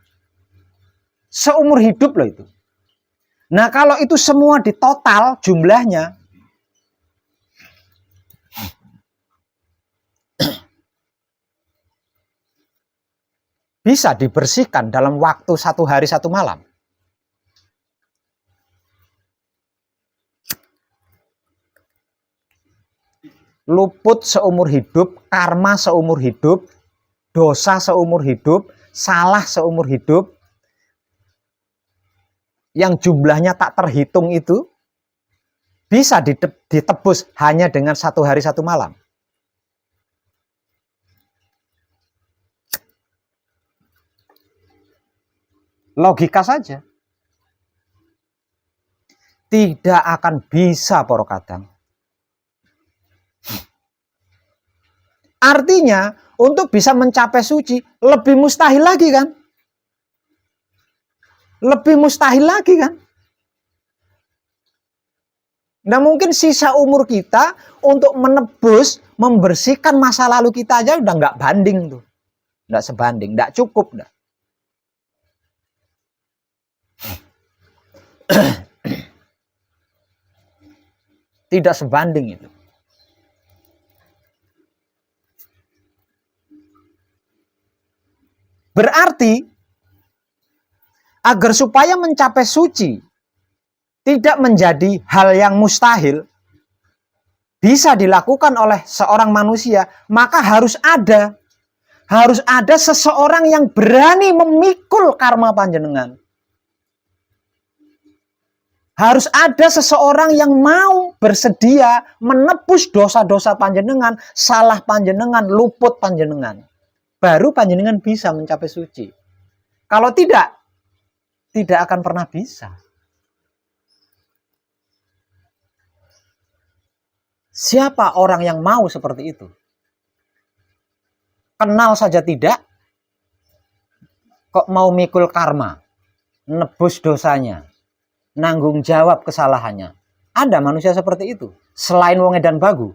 A: Seumur hidup loh itu. Nah kalau itu semua ditotal jumlahnya, bisa dibersihkan dalam waktu 1 hari 1 malam. Luput seumur hidup, karma seumur hidup, dosa seumur hidup, salah seumur hidup, yang jumlahnya tak terhitung itu, bisa ditebus hanya dengan 1 hari 1 malam. Logika saja. Tidak akan bisa, para kadang. Artinya, untuk bisa mencapai suci, lebih mustahil lagi kan? Lebih mustahil lagi kan? Nah mungkin sisa umur kita untuk menebus, membersihkan masa lalu kita aja udah nggak banding tuh. Nggak sebanding, nggak cukup. Nggak. Tidak sebanding itu. Berarti, agar supaya mencapai suci, tidak menjadi hal yang mustahil, bisa dilakukan oleh seorang manusia, maka harus ada seseorang yang berani memikul karma panjenengan. Harus ada seseorang yang mau bersedia menebus dosa-dosa panjenengan, salah panjenengan, luput panjenengan. Baru panjenengan bisa mencapai suci. Kalau tidak akan pernah bisa. Siapa orang yang mau seperti itu? Kenal saja tidak, kok mau mikul karma, nebus dosanya, nanggung jawab kesalahannya. Ada manusia seperti itu, selain wong edan bagu.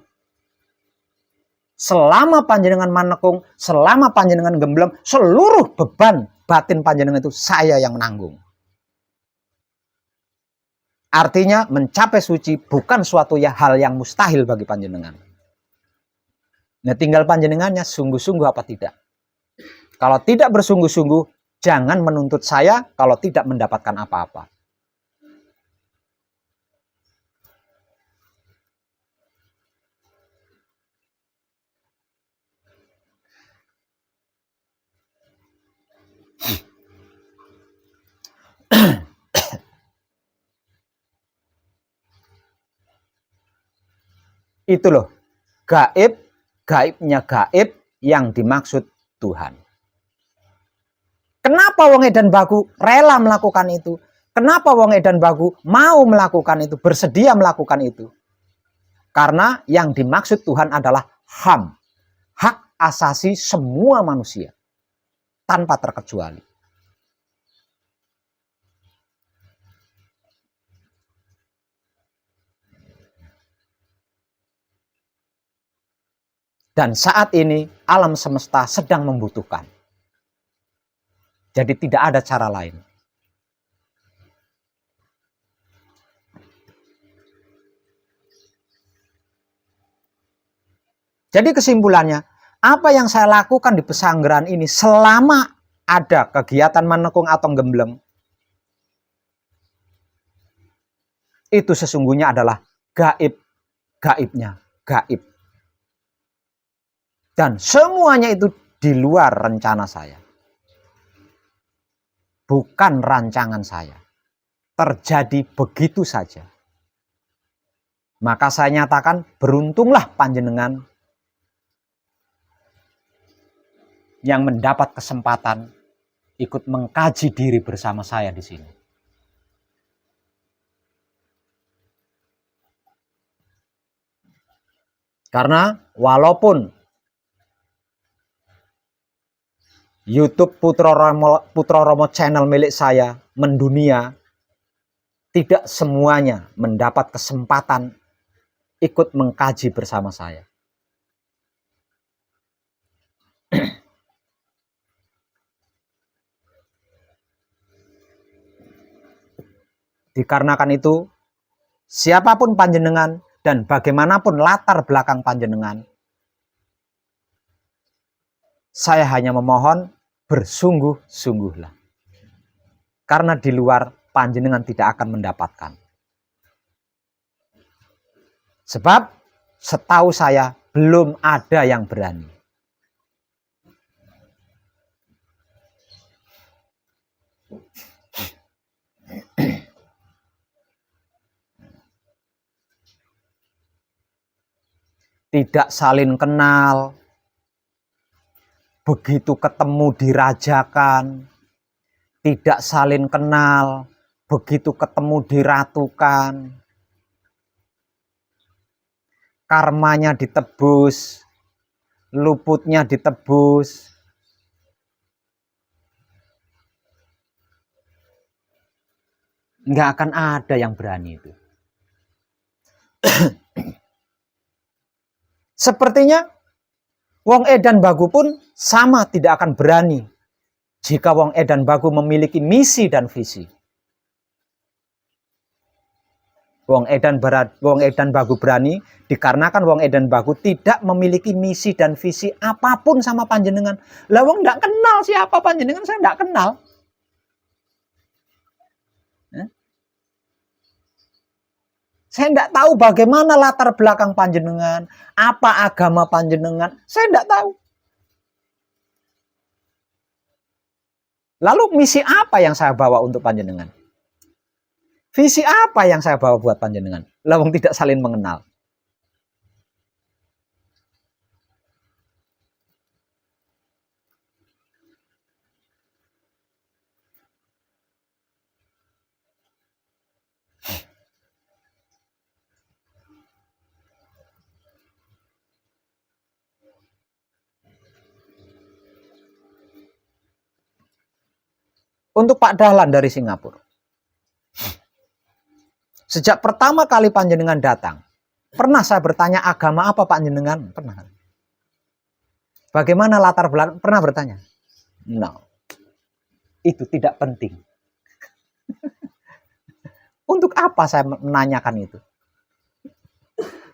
A: Selama panjenengan manekung, selama panjenengan gemblem, seluruh beban batin panjenengan itu saya yang menanggung. Artinya mencapai suci bukan suatu hal yang mustahil bagi panjenengan. Nah tinggal panjenengannya sungguh-sungguh apa tidak. Kalau tidak bersungguh-sungguh, jangan menuntut saya kalau tidak mendapatkan apa-apa. Itu loh, gaibnya gaib yang dimaksud Tuhan. Kenapa wong edan bagu rela melakukan itu? Kenapa wong edan bagu mau melakukan itu, bersedia melakukan itu? Karena yang dimaksud Tuhan adalah HAM, hak asasi semua manusia, tanpa terkecuali. Dan saat ini alam semesta sedang membutuhkan. Jadi tidak ada cara lain. Jadi kesimpulannya, apa yang saya lakukan di pesanggeran ini selama ada kegiatan menekung atau gembleng, itu sesungguhnya adalah gaibnya gaib. Dan semuanya itu di luar rencana saya. Bukan rancangan saya. Terjadi begitu saja. Maka saya nyatakan, beruntunglah panjenengan yang mendapat kesempatan ikut mengkaji diri bersama saya di sini. Karena walaupun YouTube Putra Romo channel milik saya mendunia, tidak semuanya mendapat kesempatan ikut mengkaji bersama saya. Dikarenakan itu, siapapun panjenengan dan bagaimanapun latar belakang panjenengan, saya hanya memohon bersungguh-sungguhlah. Karena di luar panjenengan tidak akan mendapatkan. Sebab setahu saya belum ada yang berani. Tidak saling kenal, begitu ketemu dirajakan, tidak saling kenal, begitu ketemu diratukan, karmanya ditebus, luputnya ditebus. Nggak akan ada yang berani itu. Sepertinya wong edan bagu pun sama tidak akan berani jika wong edan bagu memiliki misi dan visi. Wong edan bagu berani dikarenakan wong edan bagu tidak memiliki misi dan visi apapun sama panjenengan. Lah wong nggak kenal siapa panjenengan, saya nggak kenal. Saya tidak tahu bagaimana latar belakang panjenengan, apa agama panjenengan, saya tidak tahu. Lalu misi apa yang saya bawa untuk panjenengan? Visi apa yang saya bawa buat panjenengan? Lawang tidak saling mengenal. Untuk Pak Dahlan dari Singapura. Sejak pertama kali panjenengan datang, pernah saya bertanya agama apa panjenengan? Pernah. Bagaimana latar belakang? Pernah bertanya? No. Itu tidak penting. Untuk apa saya menanyakan itu?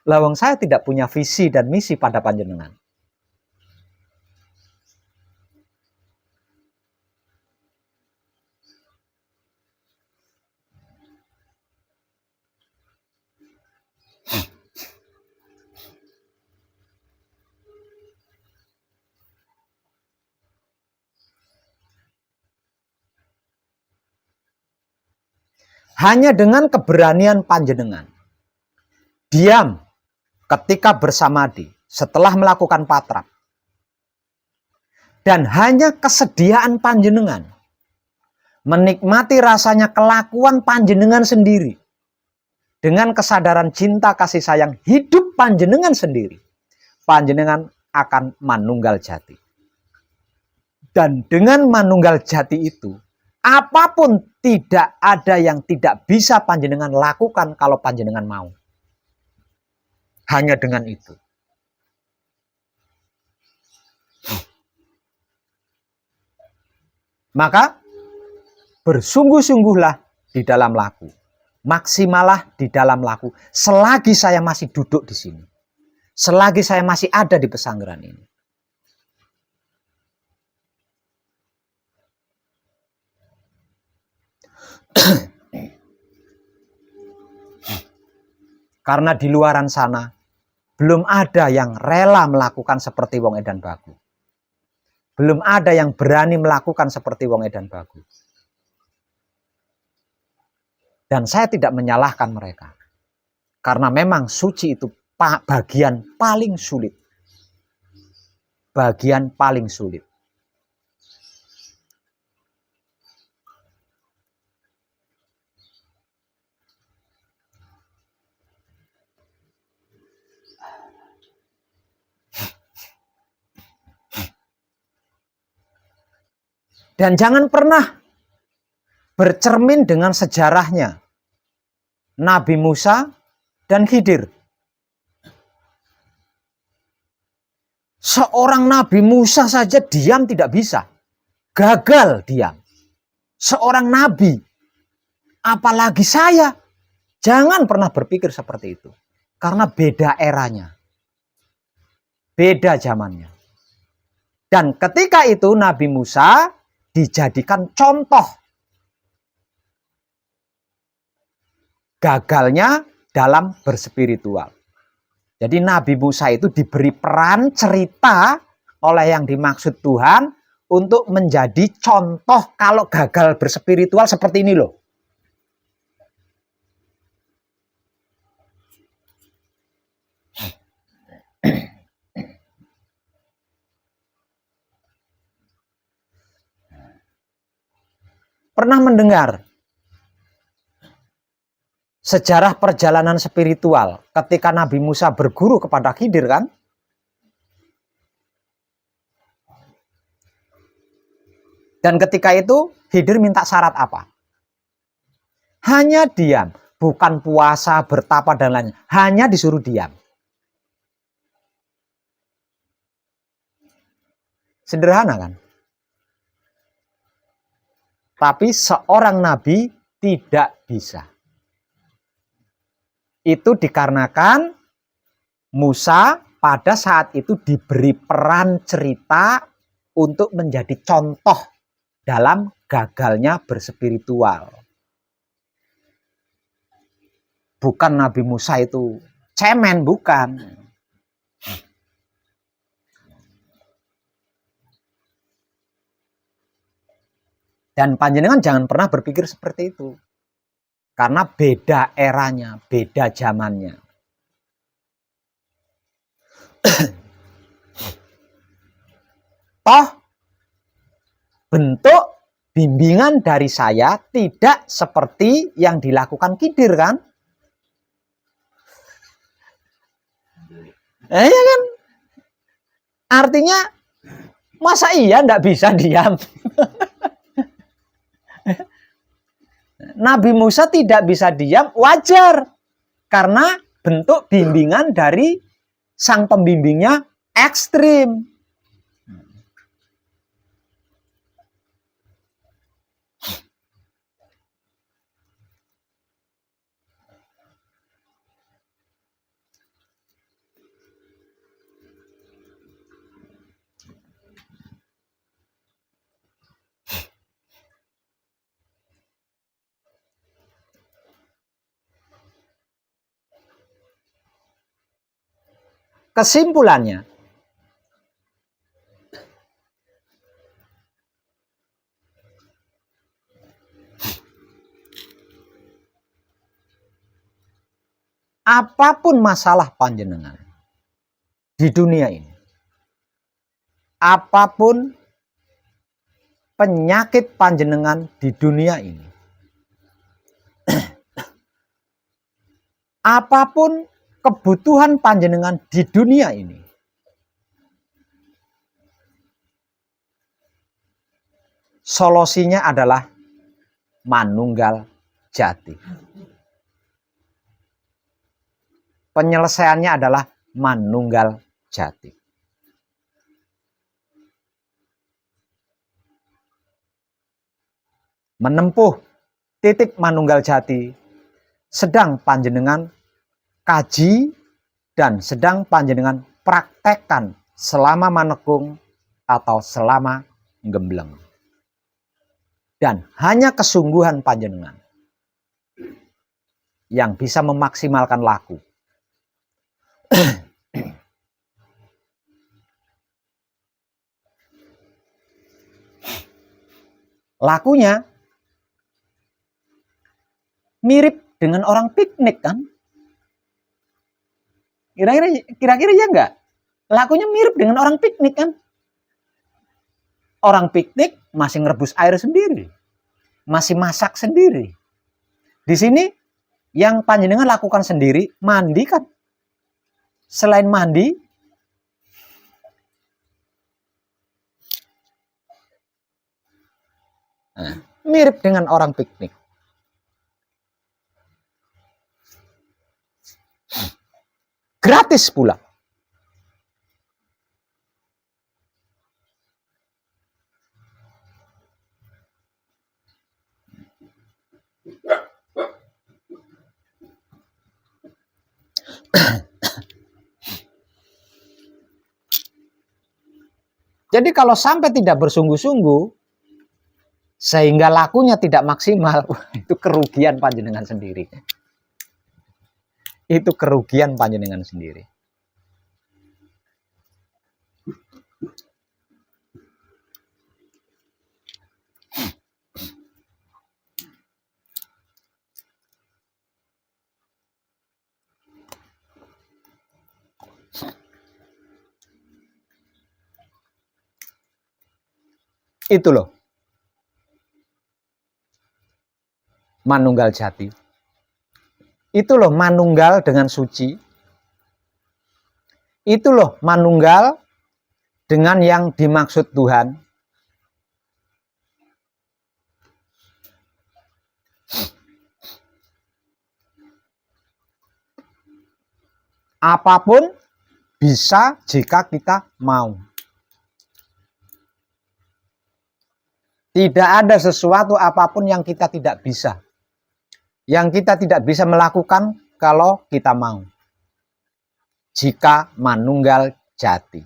A: Lawang saya tidak punya visi dan misi pada panjenengan. Hanya dengan keberanian panjenengan, diam ketika bersamadi setelah melakukan patrak, dan hanya kesediaan panjenengan menikmati rasanya kelakuan panjenengan sendiri dengan kesadaran cinta kasih sayang hidup panjenengan sendiri, panjenengan akan manunggal jati. Dan dengan manunggal jati itu, apapun tidak ada yang tidak bisa panjenengan lakukan kalau panjenengan mau. Hanya dengan itu. Maka bersungguh-sungguhlah di dalam laku. Maksimalah di dalam laku. Selagi saya masih duduk di sini. Selagi saya masih ada di pesanggeran ini. Karena di luaran sana belum ada yang rela melakukan seperti wong edan bagus. Belum ada yang berani melakukan seperti wong edan bagus. Dan saya tidak menyalahkan mereka. Karena memang suci itu bagian paling sulit. Bagian paling sulit. Dan jangan pernah bercermin dengan sejarahnya Nabi Musa dan Khidir. Seorang Nabi Musa saja diam tidak bisa. Gagal diam. Seorang Nabi. Apalagi saya. Jangan pernah berpikir seperti itu. Karena beda eranya. Beda zamannya. Dan ketika itu Nabi Musa dijadikan contoh gagalnya dalam berspiritual. Jadi Nabi Musa itu diberi peran cerita oleh yang dimaksud Tuhan untuk menjadi contoh kalau gagal berspiritual seperti ini loh. Pernah mendengar sejarah perjalanan spiritual ketika Nabi Musa berguru kepada Khidir kan? Dan ketika itu Khidir minta syarat apa? Hanya diam, bukan puasa, bertapa dan lainnya. Hanya disuruh diam. Sederhana kan? Tapi seorang nabi tidak bisa. Itu dikarenakan Musa pada saat itu diberi peran cerita untuk menjadi contoh dalam gagalnya berspiritual. Bukan Nabi Musa itu cemen, bukan. Dan panjenengan jangan pernah berpikir seperti itu. Karena beda eranya, beda zamannya. Toh, bentuk bimbingan dari saya tidak seperti yang dilakukan Khidir kan? Iya kan? Artinya, masa iya nggak bisa diam? Nabi Musa tidak bisa diam, wajar. Karena bentuk bimbingan dari sang pembimbingnya ekstrim. Kesimpulannya, apapun masalah panjenengan di dunia ini, apapun penyakit panjenengan di dunia ini, apapun kebutuhan panjenengan di dunia ini, solusinya adalah manunggal jati. Penyelesaiannya adalah manunggal jati. Menempuh titik manunggal jati sedang panjenengan kaji dan sedang panjenengan praktekkan selama manekung atau selama gembleng. Dan hanya kesungguhan panjenengan yang bisa memaksimalkan laku. Lakunya mirip dengan orang piknik kan? Kira-kira ya enggak? Lakunya mirip dengan orang piknik kan? Orang piknik masih ngerebus air sendiri, masih masak sendiri. Di sini yang panjenengan lakukan sendiri, mandi kan? Selain mandi, mirip dengan orang piknik. Gratis pula. Jadi kalau sampai tidak bersungguh-sungguh, sehingga lakunya tidak maksimal, itu kerugian panjenengan sendiri. Itu kerugian panjenengan sendiri. Itu loh. Manunggal jati. Itu loh manunggal dengan suci. Itu loh manunggal dengan yang dimaksud Tuhan. Apapun bisa jika kita mau. Tidak ada sesuatu apapun yang kita tidak bisa. Yang kita tidak bisa melakukan kalau kita mau. Jika manunggal jati.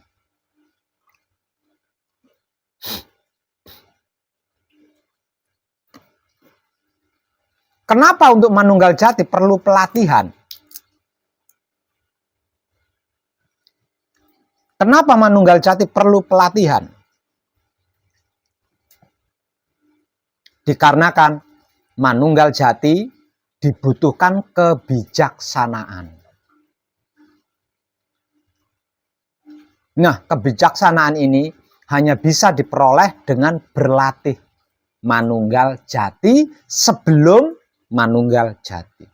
A: Kenapa untuk manunggal jati perlu pelatihan? Kenapa manunggal jati perlu pelatihan? Dikarenakan manunggal jati dibutuhkan kebijaksanaan. Nah, kebijaksanaan ini hanya bisa diperoleh dengan berlatih manunggal jati sebelum manunggal jati.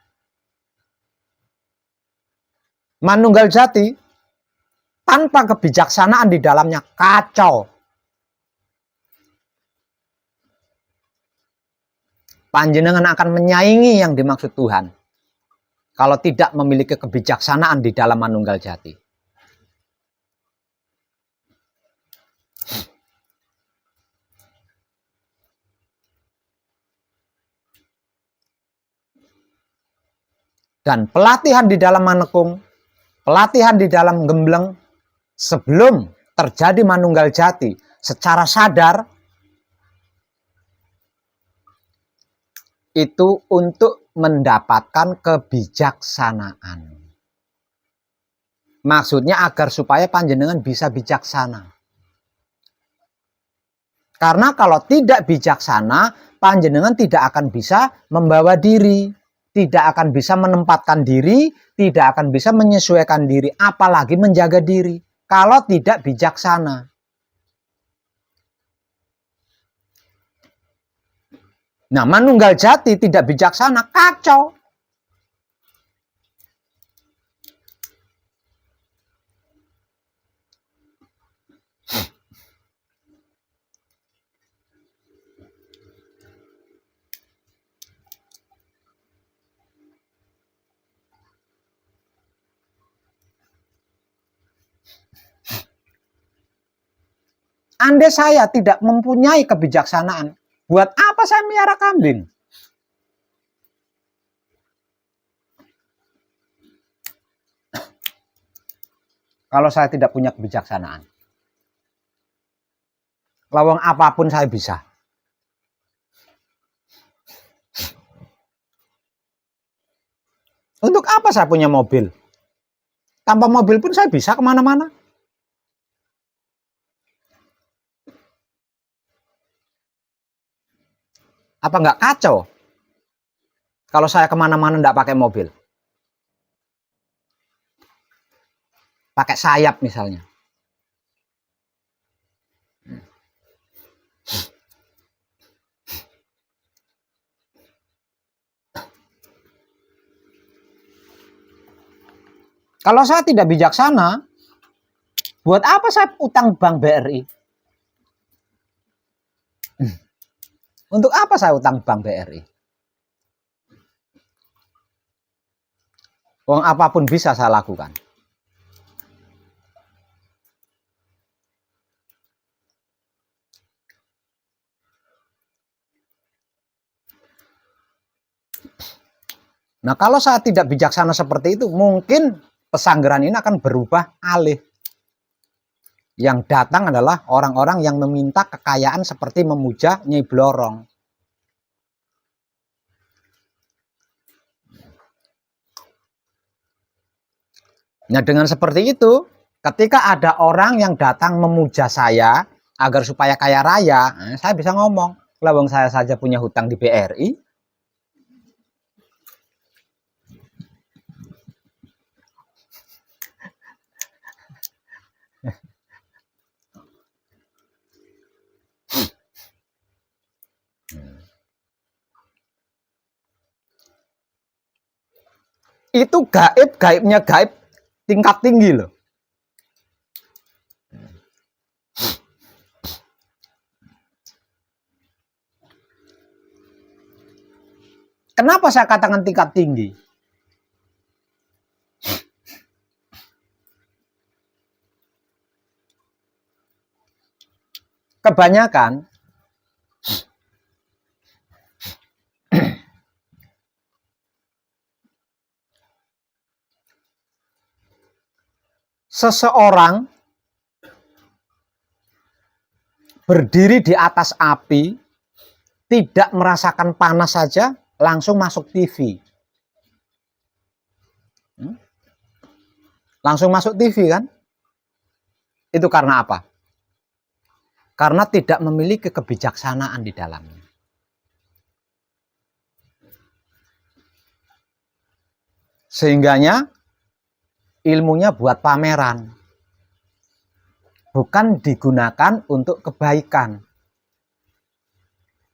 A: Manunggal jati tanpa kebijaksanaan di dalamnya kacau. Panjenengan akan menyaingi yang dimaksud Tuhan kalau tidak memiliki kebijaksanaan di dalam manunggal jati. Dan pelatihan di dalam manekung, pelatihan di dalam gembleng sebelum terjadi manunggal jati secara sadar itu untuk mendapatkan kebijaksanaan. Maksudnya agar supaya panjenengan bisa bijaksana. Karena kalau tidak bijaksana, panjenengan tidak akan bisa membawa diri, tidak akan bisa menempatkan diri, tidak akan bisa menyesuaikan diri, apalagi menjaga diri. Kalau tidak bijaksana. Nah, manunggal jati tidak bijaksana, kacau. Andai saya tidak mempunyai kebijaksanaan, buat apa saya melihara kambing? Kalau saya tidak punya kebijaksanaan. Lawang apapun saya bisa. Untuk apa saya punya mobil? Tanpa mobil pun saya bisa kemana-mana. Apa nggak kacau kalau saya kemana-mana nggak pakai mobil? Pakai sayap misalnya. Kalau saya tidak bijaksana, buat apa saya utang bank BRI? Untuk apa saya utang bank BRI? Uang apapun bisa saya lakukan. Nah, kalau saya tidak bijaksana seperti itu, mungkin pesanggeran ini akan berubah alih. Yang datang adalah orang-orang yang meminta kekayaan seperti memuja Nyai Blorong. Nah, dengan seperti itu, ketika ada orang yang datang memuja saya agar supaya kaya raya, saya bisa ngomong, lawang saya saja punya hutang di BRI. Itu gaibnya gaib tingkat tinggi loh. Kenapa saya katakan tingkat tinggi? Kebanyakan seseorang berdiri di atas api, tidak merasakan panas saja, langsung masuk TV. Langsung masuk TV kan? Itu karena apa? Karena tidak memiliki kebijaksanaan di dalamnya. Sehingganya ilmunya buat pameran. Bukan digunakan untuk kebaikan.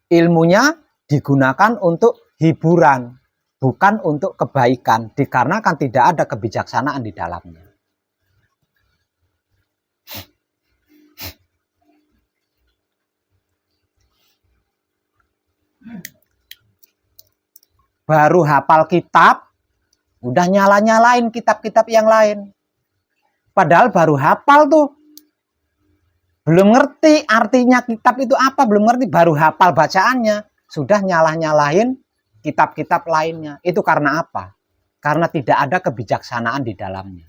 A: Ilmunya digunakan untuk hiburan, bukan untuk kebaikan, dikarenakan tidak ada kebijaksanaan di dalamnya. Baru hafal kitab, udah nyala-nyalain kitab-kitab yang lain. Padahal baru hafal tuh. Belum ngerti artinya kitab itu apa, belum ngerti, baru hafal bacaannya, sudah nyalah-nyalahin kitab-kitab lainnya. Itu karena apa? Karena tidak ada kebijaksanaan di dalamnya.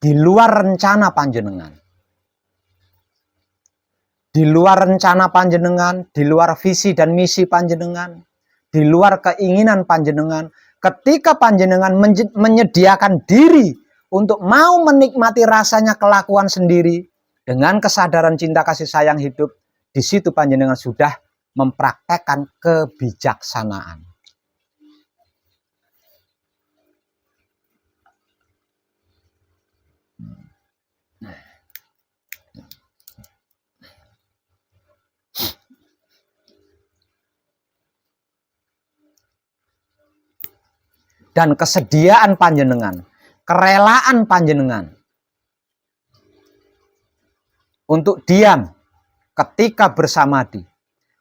A: Di luar rencana panjenengan. Di luar rencana panjenengan, di luar visi dan misi panjenengan, di luar keinginan panjenengan, ketika panjenengan menyediakan diri untuk mau menikmati rasanya kelakuan sendiri dengan kesadaran cinta kasih sayang hidup, di situ panjenengan sudah mempraktekkan kebijaksanaan. Dan kesediaan panjenengan, kerelaan panjenengan untuk diam ketika bersamadi.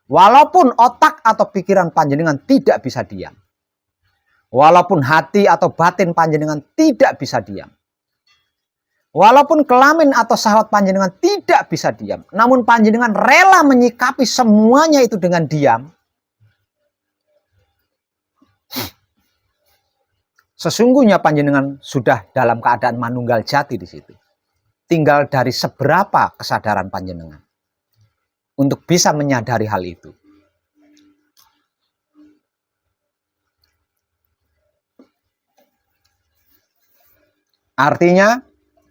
A: Walaupun otak atau pikiran panjenengan tidak bisa diam. Walaupun hati atau batin panjenengan tidak bisa diam. Walaupun kelamin atau syahwat panjenengan tidak bisa diam, namun panjenengan rela menyikapi semuanya itu dengan diam, sesungguhnya panjenengan sudah dalam keadaan manunggal jati di situ. Tinggal dari seberapa kesadaran panjenengan untuk bisa menyadari hal itu. Artinya,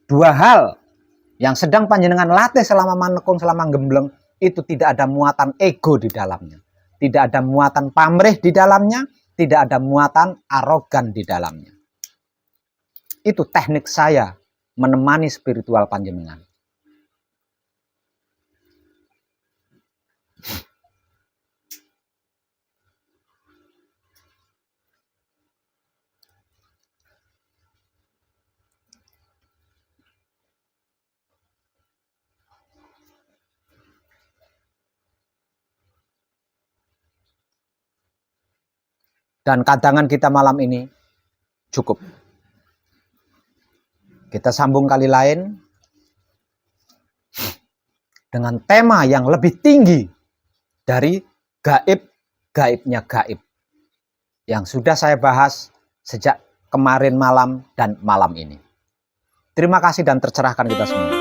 A: dua hal yang sedang panjenengan latih selama manekung, selama gembleng, itu tidak ada muatan ego di dalamnya. Tidak ada muatan pamrih di dalamnya, tidak ada muatan arogan di dalamnya. Itu teknik saya menemani spiritual panjenengan. Dan kadangan kita malam ini cukup. Kita sambung kali lain dengan tema yang lebih tinggi dari gaib-gaibnya gaib yang sudah saya bahas sejak kemarin malam dan malam ini. Terima kasih dan tercerahkan kita semua.